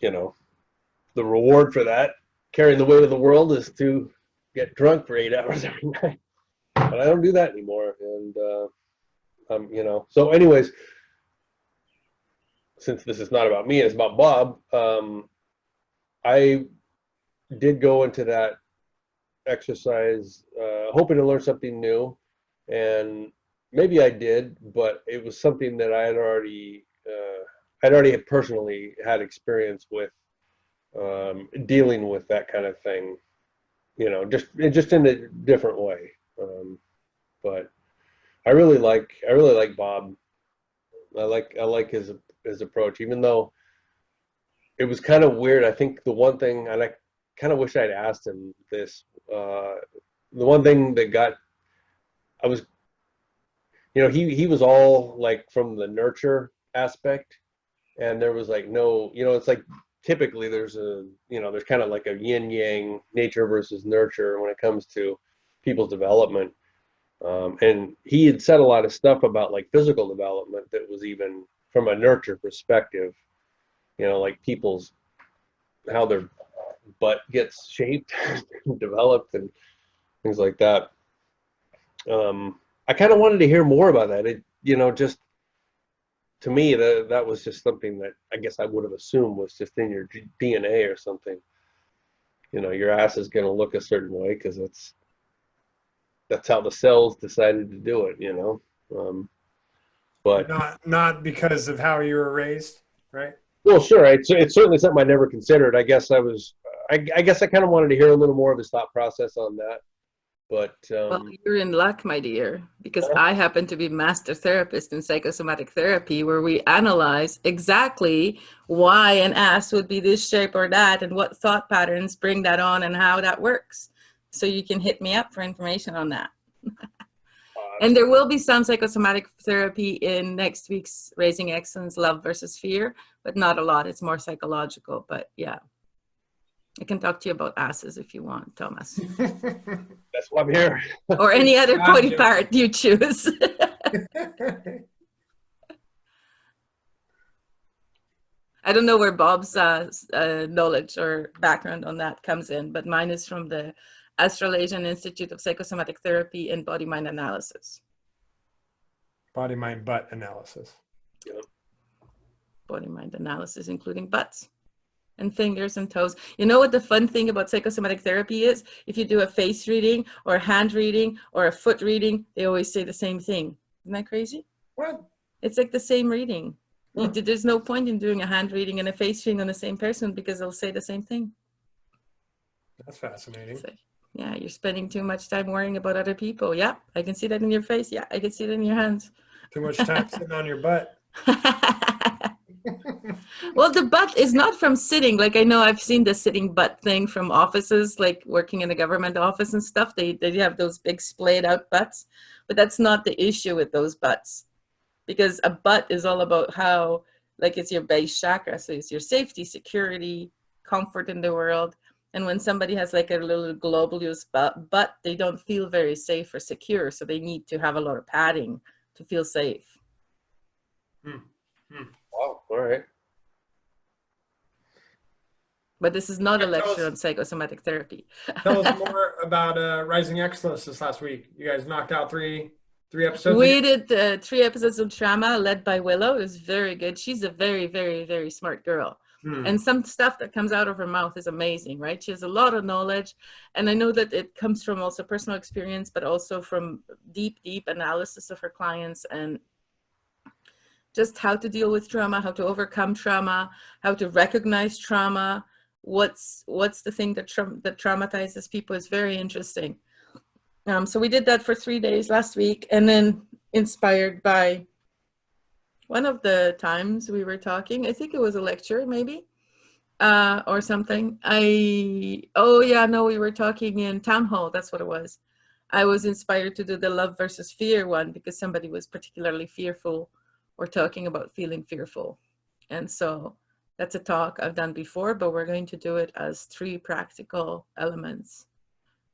Speaker 7: the reward for that, carrying the weight of the world, is to get drunk for 8 hours every night. But I don't do that anymore, and so anyways, since this is not about me, it's about Bob, I did go into that exercise hoping to learn something new, and maybe I did, but it was something that I had already personally had experience with, dealing with that kind of thing, just in a different way. But I really like Bob. I like his approach, even though it was kind of weird. I think the one thing, and I kind of wish I'd asked him this, the one thing that I was, he was all from the nurture aspect, and there was no, it's typically there's there's kind of a yin yang, nature versus nurture, when it comes to people's development. And he had said a lot of stuff about physical development that was even from a nurture perspective, people's, how their butt gets shaped and developed and things like that. I kind of wanted to hear more about that. It, just to me, that was just something that I guess I would have assumed was just in your DNA or something. Your ass is going to look a certain way because that's how the cells decided to do it, but
Speaker 1: not because of how you were raised, right?
Speaker 7: Well, sure. It's certainly something I never considered. I guess I guess I kind of wanted to hear a little more of his thought process on that. But
Speaker 2: well, you're in luck, my dear, because I happen to be master therapist in psychosomatic therapy, where we analyze exactly why an ass would be this shape or that, and what thought patterns bring that on, and how that works. So you can hit me up for information on that. And there will be some psychosomatic therapy in next week's Raising Excellence, Love versus Fear, but not a lot. It's more psychological. But yeah, I can talk to you about asses if you want, Thomas.
Speaker 7: That's why I'm here.
Speaker 2: Or any other body part you choose. I don't know where Bob's knowledge or background on that comes in, but mine is from the Australasian Institute of Psychosomatic Therapy and Body-Mind Analysis.
Speaker 1: Body, mind, butt analysis.
Speaker 2: Body mind analysis, including butts and fingers and toes. You know what the fun thing about psychosomatic therapy is? If you do a face reading or a hand reading or a foot reading, they always say the same thing. Isn't that crazy?
Speaker 1: What?
Speaker 2: It's like the same reading.
Speaker 1: Huh.
Speaker 2: There's no point in doing a hand reading and a face reading on the same person because they'll say the same thing.
Speaker 1: That's fascinating.
Speaker 2: So, yeah, you're spending too much time worrying about other people. Yeah, I can see that in your face. Yeah, I can see it in your hands.
Speaker 1: Too much time sitting on your butt.
Speaker 2: Well, the butt is not from sitting. Like, I know I've seen the sitting butt thing from offices, like working in a government office and stuff. They have those big splayed out butts, but that's not the issue with those butts, because a butt is all about how, like, it's your base chakra. So it's your safety, security, comfort in the world. And when somebody has like a little globular butt, they don't feel very safe or secure. So they need to have a lot of padding to feel safe.
Speaker 7: Wow. All right.
Speaker 2: But this is not a
Speaker 1: Yeah, tell
Speaker 2: lecture
Speaker 1: us-
Speaker 2: on psychosomatic therapy.
Speaker 1: Tell us more about Rising Excellence this last week. You guys knocked out three episodes.
Speaker 2: We did 3 episodes of Trauma led by Willow. It was very good. She's a very, very, very smart girl. And some stuff that comes out of her mouth is amazing, right? She has a lot of knowledge. And I know that it comes from also personal experience, but also from deep, deep analysis of her clients and just how to deal with trauma, how to overcome trauma, how to recognize trauma. What's the thing that traumatizes people is very interesting. So we did that for 3 days last week, and then inspired by one of the times we were talking, I think it was a lecture maybe, or something. We were talking in town hall. That's what it was. I was inspired to do the love versus fear one because somebody was particularly fearful or talking about feeling fearful. And so that's a talk I've done before, but we're going to do it as 3 practical elements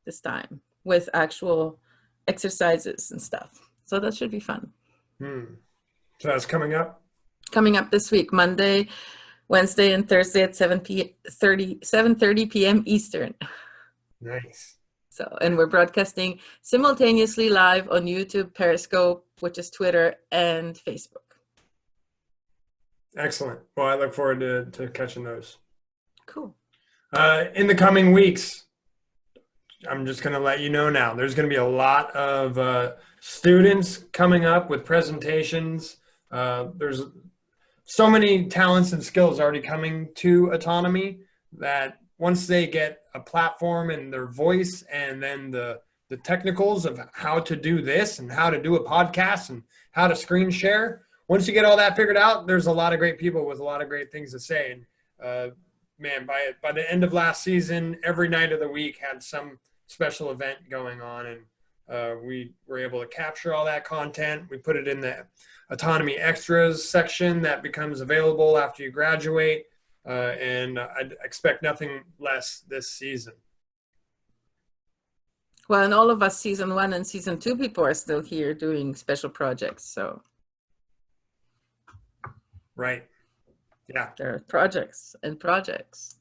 Speaker 2: this time with actual exercises and stuff. So that should be fun.
Speaker 1: So that's coming up?
Speaker 2: Coming up this week, Monday, Wednesday, and Thursday at 7:30 p.m. Eastern.
Speaker 1: Nice.
Speaker 2: So, and we're broadcasting simultaneously live on YouTube, Periscope, which is Twitter, and Facebook.
Speaker 1: Excellent. Well, I look forward to catching those.
Speaker 2: Cool.
Speaker 1: In the coming weeks, I'm just going to let you know now, there's going to be a lot of students coming up with presentations. There's so many talents and skills already coming to Autonomy that once they get a platform and their voice and then the technicals of how to do this and how to do a podcast and how to screen share, once you get all that figured out, there's a lot of great people with a lot of great things to say. And man, by the end of last season, every night of the week had some special event going on, and we were able to capture all that content. We put it in the Autonomy Extras section that becomes available after you graduate, and I'd expect nothing less this season.
Speaker 2: Well, and all of us season 1 and season 2 people are still here doing special projects. So
Speaker 1: Right. Yeah.
Speaker 2: there are projects and projects.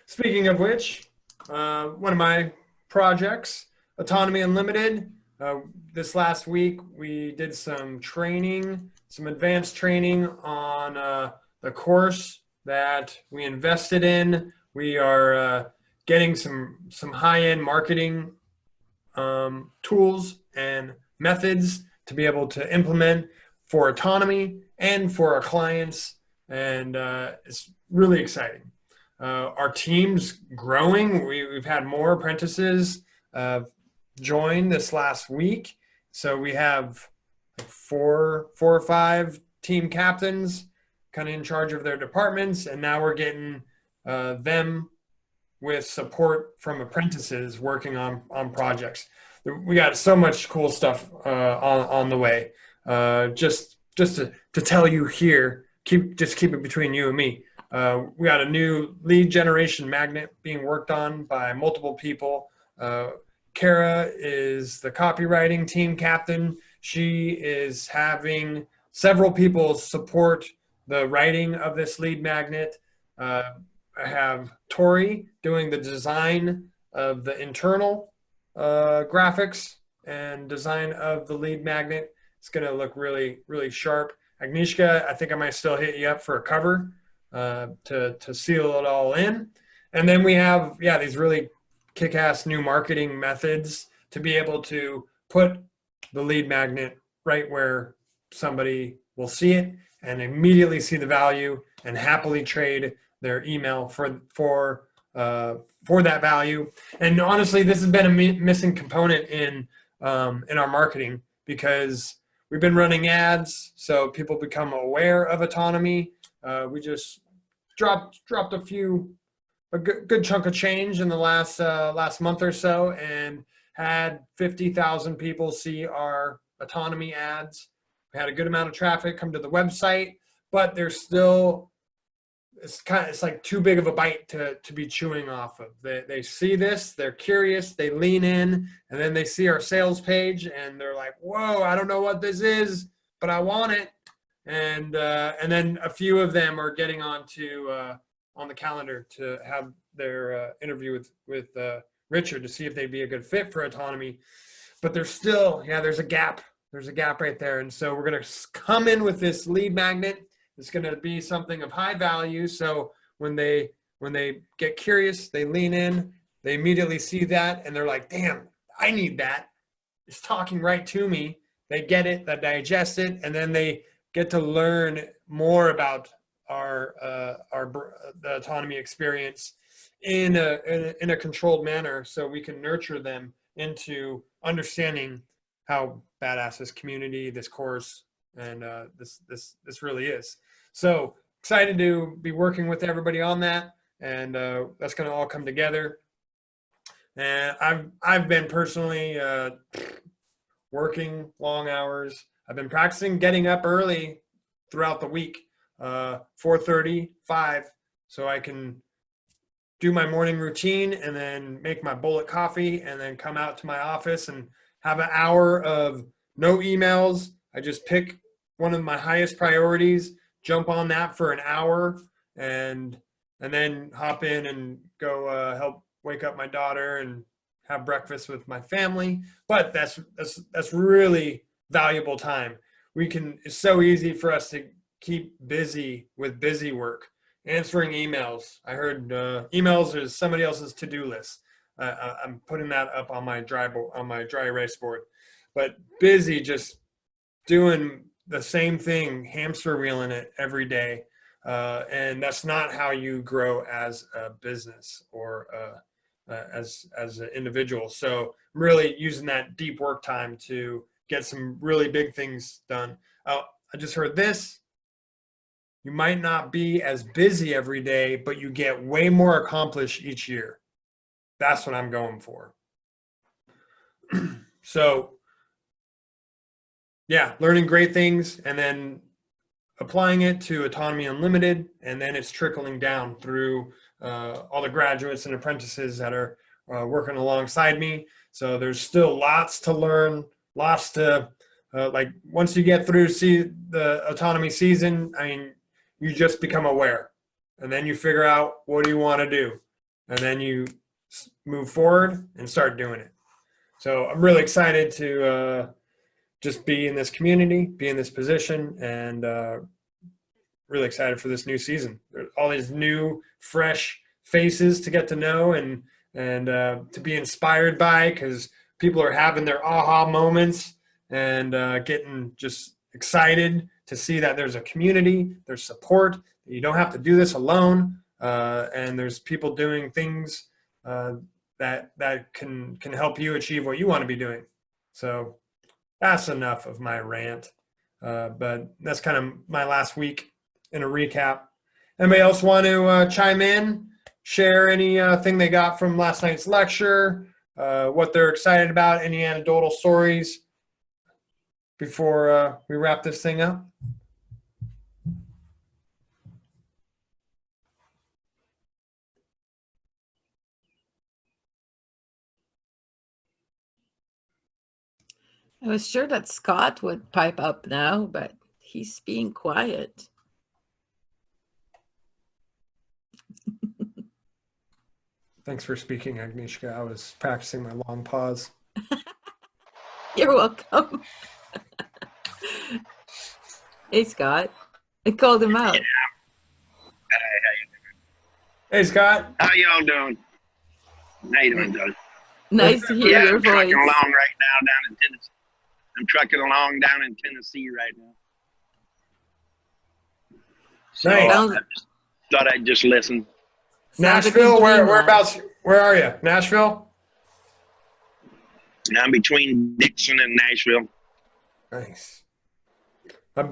Speaker 1: Speaking of which, one of my projects, Autonomy Unlimited, this last week we did some training, some advanced training on the course that we invested in. We are getting some high-end marketing tools and methods to be able to implement for Autonomy and for our clients, and it's really exciting. Our team's growing. We've had more apprentices join this last week. So we have 4 or 5 team captains kind of in charge of their departments. And now we're getting them with support from apprentices working on projects. We got so much cool stuff on the way. Just to tell you here, keep it between you and me. We got a new lead generation magnet being worked on by multiple people. Kara is the copywriting team captain. She is having several people support the writing of this lead magnet. I have Tori doing the design of the internal graphics and design of the lead magnet. It's going to look really, really sharp. Agnieszka, I think I might still hit you up for a cover to seal it all in. And then we have, yeah, these really kick-ass new marketing methods to be able to put the lead magnet right where somebody will see it and immediately see the value and happily trade their email for that value. And honestly, this has been a missing component in our marketing, because we've been running ads so people become aware of autonomy. We just dropped a good chunk of change in the last month or so, and had 50,000 people see our autonomy ads. We had a good amount of traffic come to the website, but there's still, it's like too big of a bite to be chewing off of. They see this, they're curious, they lean in, and then they see our sales page and they're like, whoa, I don't know what this is, but I want it. And then a few of them are getting on the calendar to have their interview with Richard to see if they'd be a good fit for autonomy. But there's still, there's a gap. There's a gap right there. And so we're going to come in with this lead magnet. It's going to be something of high value. So when they get curious, they lean in, they immediately see that, and they're like, damn, I need that. It's talking right to me. They get it, they digest it, and then they get to learn more about the autonomy experience in a controlled manner, so we can nurture them into understanding how badass this community, this course, and this really is. So excited to be working with everybody on that, and that's going to all come together. And I've been personally working long hours. I've been practicing getting up early throughout the week, 4:30, 5, so I can do my morning routine and then make my bullet coffee and then come out to my office and have an hour of no emails. I just pick one of my highest priorities, jump on that for an hour, and then hop in and go help wake up my daughter and have breakfast with my family. But that's really valuable time. It's so easy for us to keep busy with busy work, answering emails. I heard emails is somebody else's to-do list. I'm putting that up on my dry erase board. But busy just doing the same thing, hamster wheeling it every day. And that's not how you grow as a business or as an individual. So I'm really using that deep work time to get some really big things done. I just heard this. You might not be as busy every day, but you get way more accomplished each year. That's what I'm going for. So, yeah, learning great things and then applying it to Autonomy Unlimited, and then it's trickling down through all the graduates and apprentices that are working alongside me. So there's still lots to learn, lots to, like once you get through the autonomy season, I mean, you just become aware, and then you figure out what do you want to do, and then you move forward and start doing it. So I'm really excited to just be in this community, be in this position, and really excited for this new season. There's all these new, fresh faces to get to know and to be inspired by, because people are having their aha moments and getting just excited to see that there's a community, there's support, you don't have to do this alone, and there's people doing things that can help you achieve what you want to be doing. So that's enough of my rant, but that's kind of my last week in a recap. Anybody else want to chime in, share anything they got from last night's lecture, what they're excited about, any anecdotal stories before we wrap this thing up?
Speaker 2: I was sure that Scott would pipe up now, but he's being quiet.
Speaker 1: Thanks for speaking, Agnieszka. I was practicing my long pause.
Speaker 2: You're welcome. Hey, Scott. I called him out.
Speaker 1: Hey, Scott.
Speaker 8: How y'all doing? How you doing, Doug?
Speaker 2: Nice to hear
Speaker 8: Yeah,
Speaker 2: your
Speaker 8: I'm trucking
Speaker 2: voice.
Speaker 8: along right now down in Tennessee. I'm trucking along down in Tennessee right now. So
Speaker 1: Nice.
Speaker 8: I just thought I'd just listen.
Speaker 2: Sounds like a
Speaker 1: Nashville,
Speaker 2: dream,
Speaker 1: whereabouts? Where are you? Nashville?
Speaker 8: I'm between Dixon and Nashville.
Speaker 1: Nice.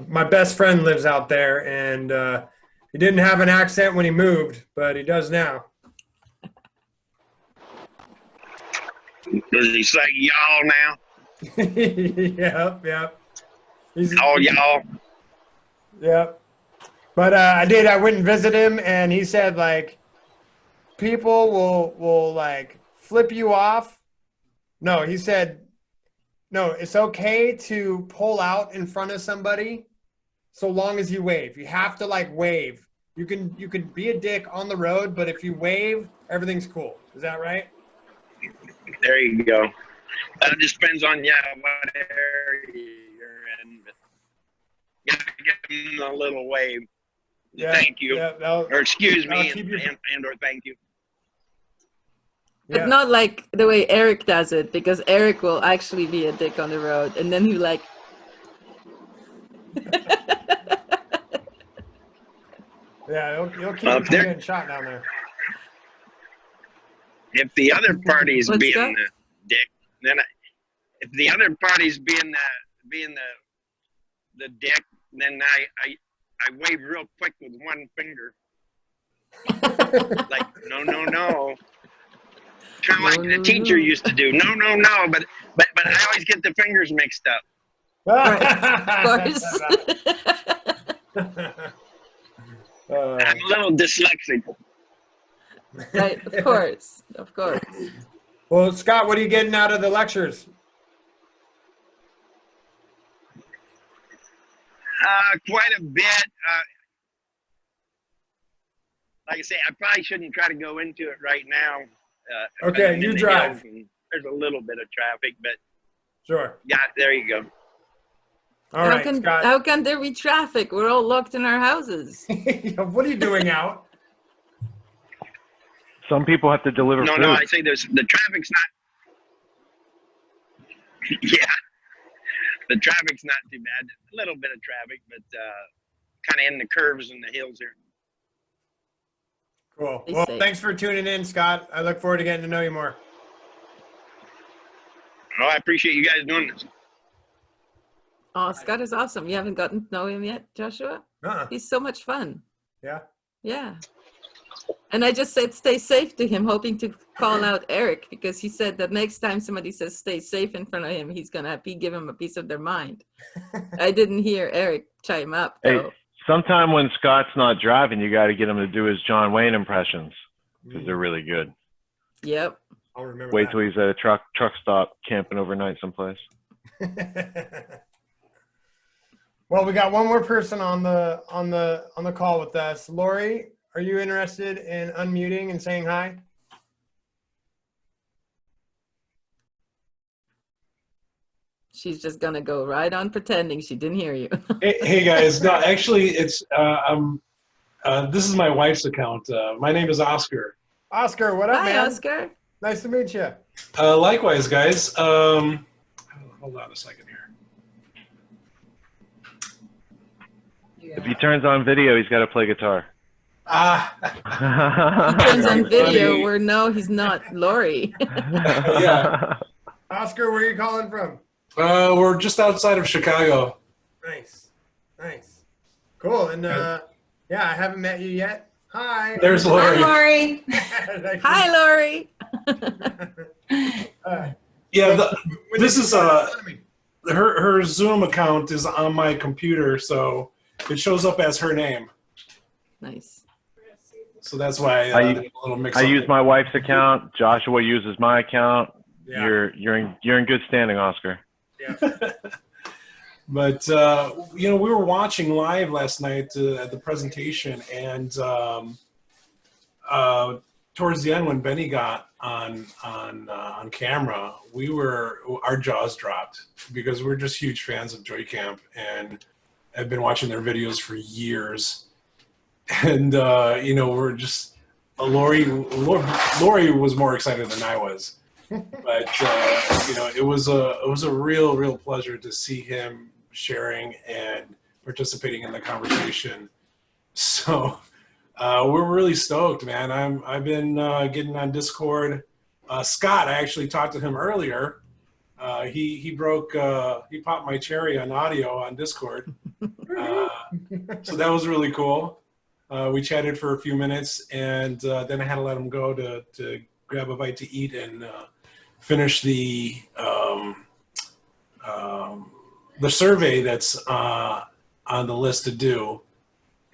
Speaker 1: My best friend lives out there, and he didn't have an accent when he moved, but he does now.
Speaker 8: Does he say y'all now?
Speaker 1: Yep.
Speaker 8: All y'all?
Speaker 1: Yep. But I went and visit him, and he said, like, people will like flip you off. No, he said, no, it's okay to pull out in front of somebody so long as you wave. You have to like wave. You can be a dick on the road, but if you wave, everything's cool. Is that right?
Speaker 8: There you go. That just depends on what area you're in. But gotta give them a little wave.
Speaker 1: Yeah,
Speaker 8: Thank you.
Speaker 1: Yeah,
Speaker 8: Or excuse me,
Speaker 1: keep your-
Speaker 8: and or thank you.
Speaker 2: But
Speaker 1: yeah.
Speaker 2: not like the way Eric does it, because Eric will actually be a dick on the road, and then he like.
Speaker 1: Yeah, you'll keep
Speaker 8: Well,
Speaker 1: you from getting shot down there.
Speaker 8: If the other party's
Speaker 2: What's
Speaker 8: being
Speaker 2: that?
Speaker 8: the dick, then if the other party's being the dick, then I wave real quick with one finger, like no. Kind of like the teacher used to do. No, but I always get the fingers mixed up.
Speaker 2: Right, of course.
Speaker 8: I'm a little dyslexic.
Speaker 2: Right, of course.
Speaker 1: Well, Scott, what are you getting out of the lectures?
Speaker 8: Quite a bit. Like I say, I probably shouldn't try to go into it right now.
Speaker 1: Okay,
Speaker 8: I'm
Speaker 1: you
Speaker 8: in the
Speaker 1: drive.
Speaker 8: hills and there's a little bit of traffic, but
Speaker 1: Sure.
Speaker 8: yeah, there you go.
Speaker 1: All right, Scott.
Speaker 2: How can there be traffic? We're all locked in our houses.
Speaker 1: What are you doing out?
Speaker 3: Some people have to deliver
Speaker 8: No,
Speaker 3: food.
Speaker 8: I say the traffic's not. Yeah, the traffic's not too bad. A little bit of traffic, but kind of in the curves and the hills here.
Speaker 1: Cool.
Speaker 2: Be
Speaker 1: Well,
Speaker 2: safe.
Speaker 1: thanks for tuning in, Scott. I look forward to getting to know you more.
Speaker 8: Oh, I appreciate you guys doing this.
Speaker 2: Oh, Scott is awesome. You haven't gotten to know him yet, Joshua?
Speaker 1: Uh-uh.
Speaker 2: He's so much fun.
Speaker 1: Yeah.
Speaker 2: Yeah. And I just said stay safe to him, hoping to call out Eric, because he said that next time somebody says stay safe in front of him, he's going to give him a piece of their mind. I didn't hear Eric chime up,
Speaker 3: Hey,
Speaker 2: though.
Speaker 3: sometime when Scott's not driving, you got to get him to do his John Wayne impressions because they're really good.
Speaker 2: Yep.
Speaker 1: I'll remember
Speaker 3: Wait
Speaker 1: that.
Speaker 3: till he's at a truck stop camping overnight someplace.
Speaker 1: Well, we got one more person on the call with us. Lori, are you interested in unmuting and saying hi?
Speaker 2: She's just going to go right on pretending she didn't hear you.
Speaker 9: Hey guys, no, actually, it's this is my wife's account. My name is Oscar.
Speaker 1: Oscar, what up,
Speaker 2: Hi,
Speaker 1: man?
Speaker 2: Oscar.
Speaker 1: Nice to meet you.
Speaker 9: Likewise, guys. Hold on a second here.
Speaker 3: If he turns on video, he's got to play guitar.
Speaker 2: He turns on video where no, he's not Lori.
Speaker 9: Yeah.
Speaker 1: Oscar, where are you calling from?
Speaker 9: We're just outside of Chicago.
Speaker 1: Nice. Cool. And yeah, I haven't met you yet. Hi.
Speaker 9: There's Lori.
Speaker 10: Lori.
Speaker 2: Hi, Lori.
Speaker 9: Yeah, this is her Zoom account is on my computer, so it shows up as her name.
Speaker 2: Nice.
Speaker 9: So that's why
Speaker 3: I
Speaker 9: there's a little mix
Speaker 3: I
Speaker 9: up
Speaker 3: use
Speaker 9: there.
Speaker 3: my wife's account. Joshua uses my account.
Speaker 1: Yeah.
Speaker 3: You're in good standing, Oscar.
Speaker 1: Yeah.
Speaker 9: But you know, we were watching live last night at the presentation, and towards the end when Benny got on camera, our jaws dropped because we're just huge fans of Joy Camp and have been watching their videos for years. And you know, we're just Lori was more excited than I was, but you know, it was a real pleasure to see him sharing and participating in the conversation. So we're really stoked, man. I've been getting on Discord. Scott, I actually talked to him earlier. He popped my cherry on audio on Discord. So that was really cool. We chatted for a few minutes, and then I had to let him go to grab a bite to eat and finish the survey that's on the list to do.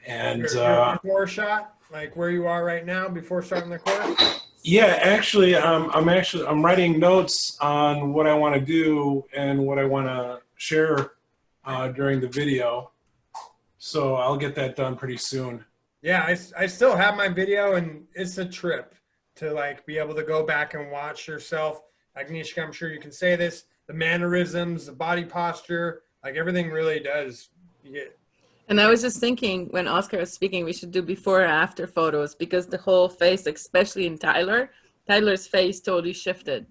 Speaker 9: And
Speaker 1: your before shot, like where you are right now before starting the course.
Speaker 9: Yeah, actually, I'm writing notes on what I want to do and what I want to share during the video. So I'll get that done pretty soon.
Speaker 1: Yeah, I still have my video, and it's a trip to like be able to go back and watch yourself. Agnieszka, I'm sure you can say this, the mannerisms, the body posture, like everything really does.
Speaker 2: And I was just thinking when Oscar was speaking, we should do before and after photos because the whole face, especially in Tyler's face totally shifted,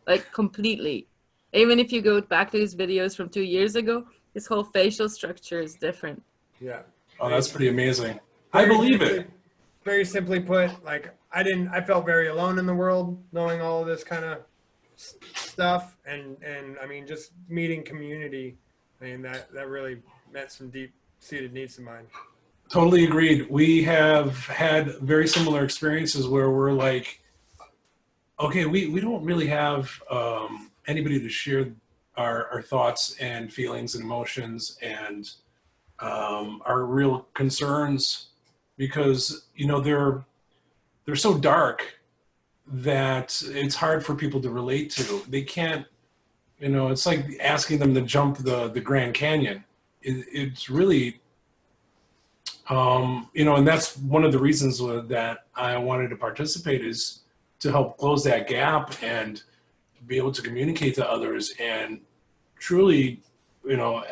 Speaker 2: like completely. Even if you go back to his videos from 2 years ago, his whole facial structure is different.
Speaker 1: Yeah.
Speaker 9: Oh, that's pretty amazing. I believe it.
Speaker 1: Very simply put, like I felt very alone in the world knowing all of this kind of stuff. And I mean, just meeting community, I mean, that really met some deep seated needs of mine.
Speaker 9: Totally agreed. We have had very similar experiences where we're like, okay, we don't really have anybody to share our thoughts and feelings and emotions and our real concerns, because you know they're so dark that it's hard for people to relate to. They can't, you know, it's like asking them to jump the Grand Canyon. It's really, you know, and that's one of the reasons that I wanted to participate, is to help close that gap and be able to communicate to others and truly, you know,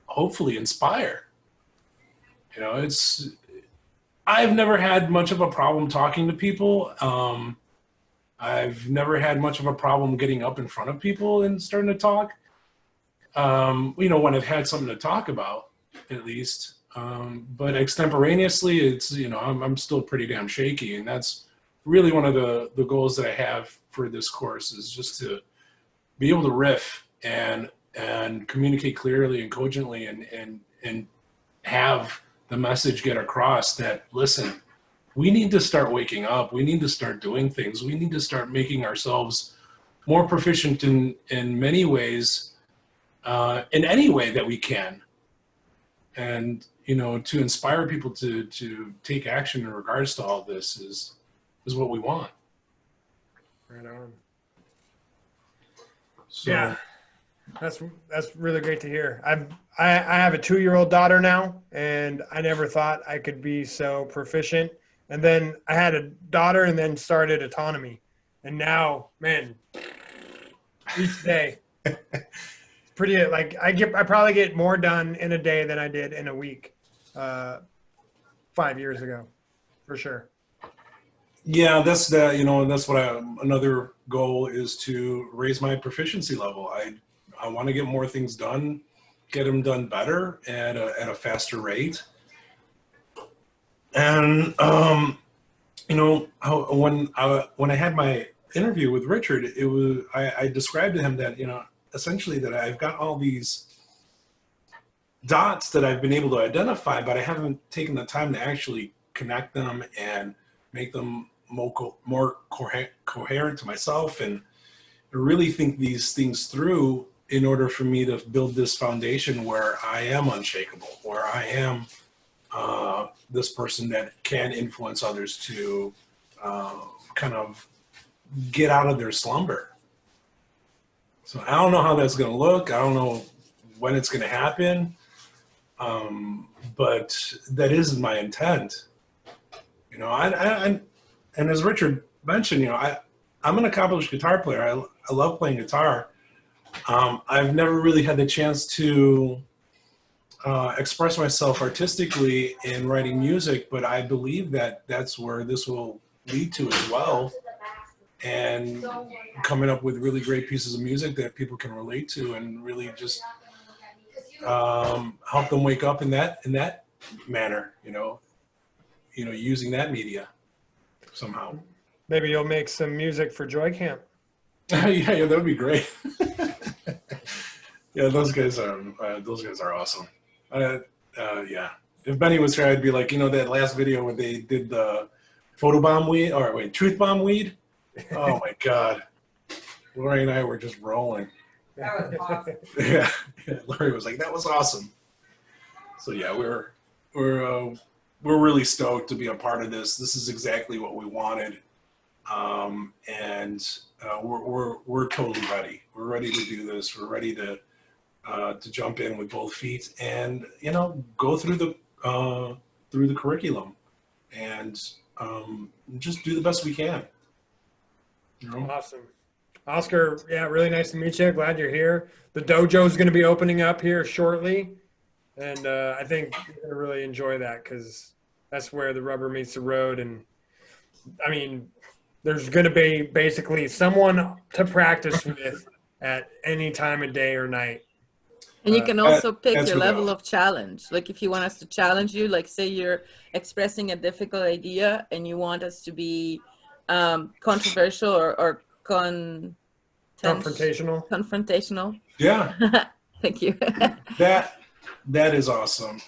Speaker 9: hopefully inspire. You know, I've never had much of a problem talking to people. I've never had much of a problem getting up in front of people and starting to talk. You know, when I've had something to talk about, at least. But extemporaneously, it's, you know, I'm still pretty damn shaky, and that's really one of the goals that I have for this course, is just to be able to riff and communicate clearly and cogently and have the message get across that, listen, we need to start waking up. We need to start doing things. We need to start making ourselves more proficient in many ways, in any way that we can. And, you know, to inspire people to take action in regards to all this is what we want.
Speaker 1: Right on.
Speaker 9: So,
Speaker 1: yeah, that's really great to hear. I have a 2-year-old daughter now, and I never thought I could be so proficient. And then I had a daughter, and then started autonomy, and now, man, each day, it's pretty. Like I probably get more done in a day than I did in a week 5 years ago, for sure.
Speaker 9: yeah, that's the, you know, that's what another goal is, to raise my proficiency level. I want to get more things done, get them done better at a faster rate. And you know, when I had my interview with Richard, it was I described to him that, you know, essentially that I've got all these dots that I've been able to identify, but I haven't taken the time to actually connect them and make them more coherent to myself, and really think these things through in order for me to build this foundation where I am unshakable, where I am this person that can influence others to kind of get out of their slumber. So I don't know how that's going to look. I don't know when it's going to happen, but that is my intent. You know, and as Richard mentioned, I'm an accomplished guitar player. I love playing guitar. I've never really had the chance to express myself artistically in writing music, but I believe that that's where this will lead to as well. And coming up with really great pieces of music that people can relate to and really just help them wake up in that manner, using that media somehow.
Speaker 1: Maybe you'll make some music for Joy Camp.
Speaker 9: Yeah, that would be great. Yeah, those guys are awesome. Yeah, if Benny was here, I'd be like, that last video where they did the photobomb weed, or wait, truth bomb weed. Oh my God, Lori and I were just rolling.
Speaker 10: That was awesome.
Speaker 9: Yeah, Lori was like, that was awesome. So yeah, we're really stoked to be a part of this. This is exactly what we wanted, and we're totally ready. We're ready to do this. We're ready to jump in with both feet and go through the curriculum and just do the best we can.
Speaker 1: Awesome. Oscar, yeah, really nice to meet you. Glad you're here. The dojo is going to be opening up here shortly, and I think you're going to really enjoy that because that's where the rubber meets the road. And I mean, there's going to be basically someone to practice with at any time of day or night.
Speaker 2: And you can also pick your
Speaker 9: what
Speaker 2: level of challenge. Like if you want us to challenge you, like say you're expressing a difficult idea and you want us to be controversial or confrontational.
Speaker 9: Yeah.
Speaker 2: Thank you.
Speaker 9: that is awesome.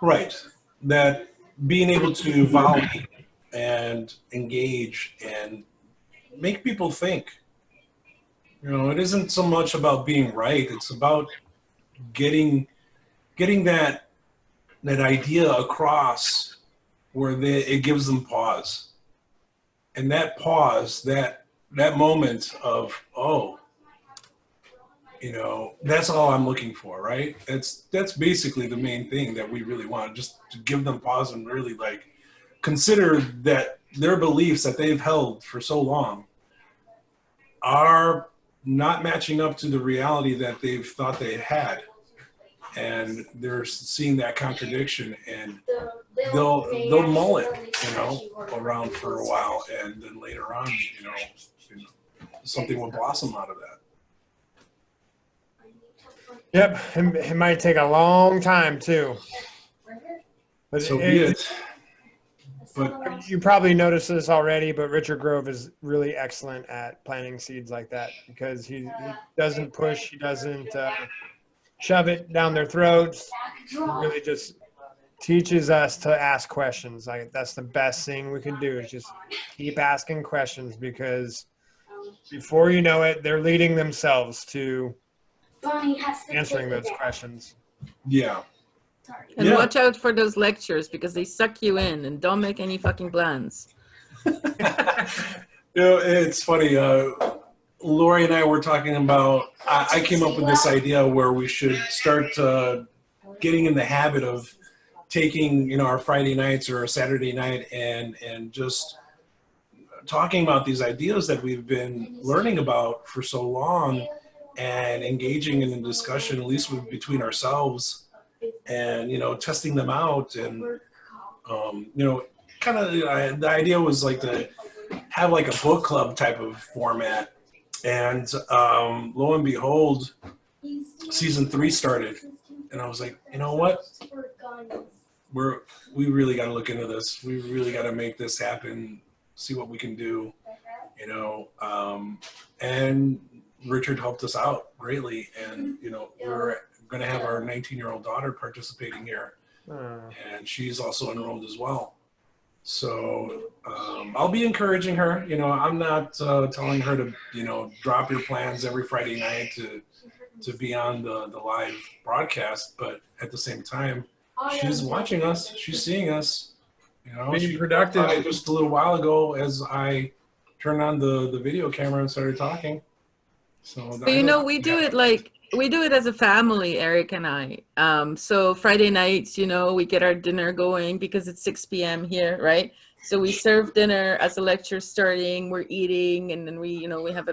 Speaker 9: Right. That being able to volley and engage and make people think. It isn't so much about being right. It's about getting that idea across where it gives them pause. And that pause, that moment of, that's all I'm looking for, right? That's basically the main thing that we really want, just to give them pause and really consider that their beliefs that they've held for so long are not matching up to the reality that they've thought they had. And they're seeing that contradiction, and they'll mull it, around for a while, and then later on, something will blossom out of that.
Speaker 1: Yep, it might take a long time too. But
Speaker 9: So be it.
Speaker 1: But you probably noticed this already, but Richard Grove is really excellent at planting seeds like that because he doesn't push, he doesn't shove it down their throats. He really just teaches us to ask questions. That's the best thing we can do is just keep asking questions because before you know it, they're leading themselves to answering those questions.
Speaker 9: Yeah.
Speaker 2: And watch out for those lectures because they suck you in, and don't make any fucking plans.
Speaker 9: It's funny. Lori and I were talking about, I came up with this idea where we should start getting in the habit of taking, our Friday nights or a Saturday night and just talking about these ideas that we've been learning about for so long and engaging in a discussion, at least between ourselves, and testing them out. And kind of the idea was to have a book club type of format. And lo and behold, season 3 started, and I was like, you know what, we really got to look into this. We really got to make this happen, see what we can do, and Richard helped us out greatly. And we're going to have our 19-year-old daughter participating here, and she's also enrolled as well. So I'll be encouraging her. I'm not telling her to drop your plans every Friday night to be on the live broadcast, but at the same time, she's watching us, she's seeing us.
Speaker 1: Being productive.
Speaker 9: Just a little while ago, as I turned on the video camera and started talking. So
Speaker 2: But we do it we do it as a family, Eric and I. So Friday nights, you know, we get our dinner going because it's 6 p.m. here, right? So we serve dinner as the lecture's starting, we're eating, and then we, you know, we have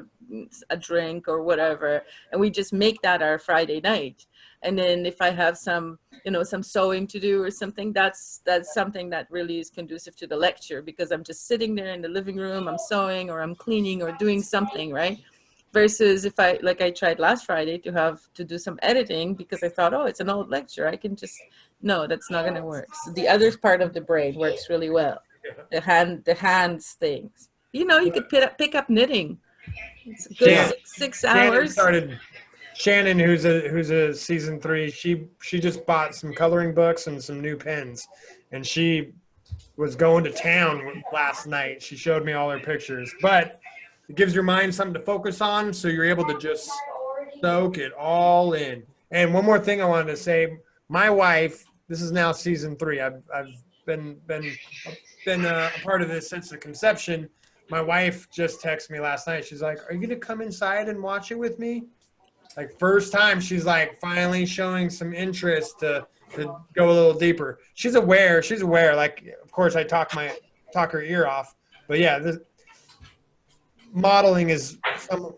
Speaker 2: a drink or whatever, and we just make that our Friday night. And then if I have some, you know, some sewing to do or something, that's something that really is conducive to the lecture, because I'm just sitting there in the living room, I'm sewing or I'm cleaning or doing something, right? Versus if I, like I tried last Friday to do some editing because I thought, oh, it's an old lecture, I can just, no, that's not gonna work. So the other part of the brain works really well. The hands things. You know, you could pick up knitting. It's a good
Speaker 1: Shannon,
Speaker 2: six
Speaker 1: Shannon
Speaker 2: hours.
Speaker 1: started. Shannon, who's a season 3, she just bought some coloring books and some new pens, and she was going to town last night. She showed me all her pictures, but it gives your mind something to focus on, so you're able to just soak it all in. And one more thing I wanted to say, my wife, this is now season 3. I've been a part of this since the conception. My wife just texted me last night. She's like, "Are you gonna come inside and watch it with me?" Like, first time she's like finally showing some interest to go a little deeper. She's aware. Like, of course, I talk her ear off, but yeah, the modeling is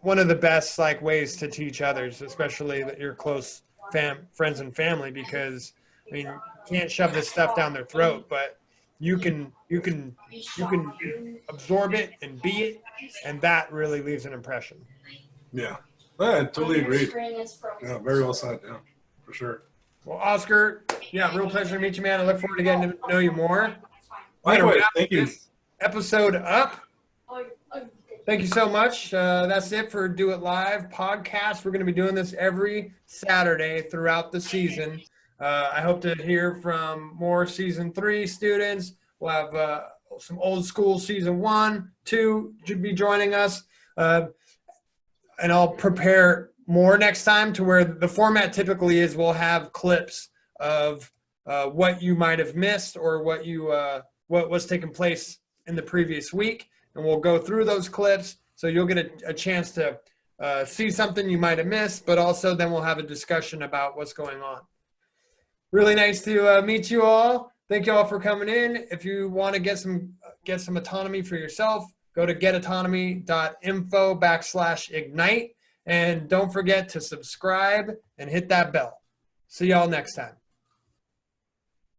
Speaker 1: one of the best like ways to teach others, especially that your close friends and family, because I mean, you can't shove this stuff down their throat, but you can absorb it and be it, and that really leaves an impression.
Speaker 9: Yeah, I totally agree. Yeah, very well said. Yeah, for sure.
Speaker 1: Well, Oscar, yeah, real pleasure to meet you, man. I look forward to getting to know you more.
Speaker 9: Likewise, thank you.
Speaker 1: This episode up. Thank you so much. That's it for Do It Live podcast. We're going to be doing this every Saturday throughout the season. I hope to hear from more season 3 students. We'll have some old school season 1, 2 should be joining us. And I'll prepare more next time to where the format typically is we'll have clips of what you might have missed or what was taking place in the previous week. And we'll go through those clips. So you'll get a chance to see something you might have missed, but also then we'll have a discussion about what's going on. Really nice to meet you all. Thank you all for coming in. If you want to get some autonomy for yourself, go to getautonomy.info/ignite. And don't forget to subscribe and hit that bell. See y'all next time.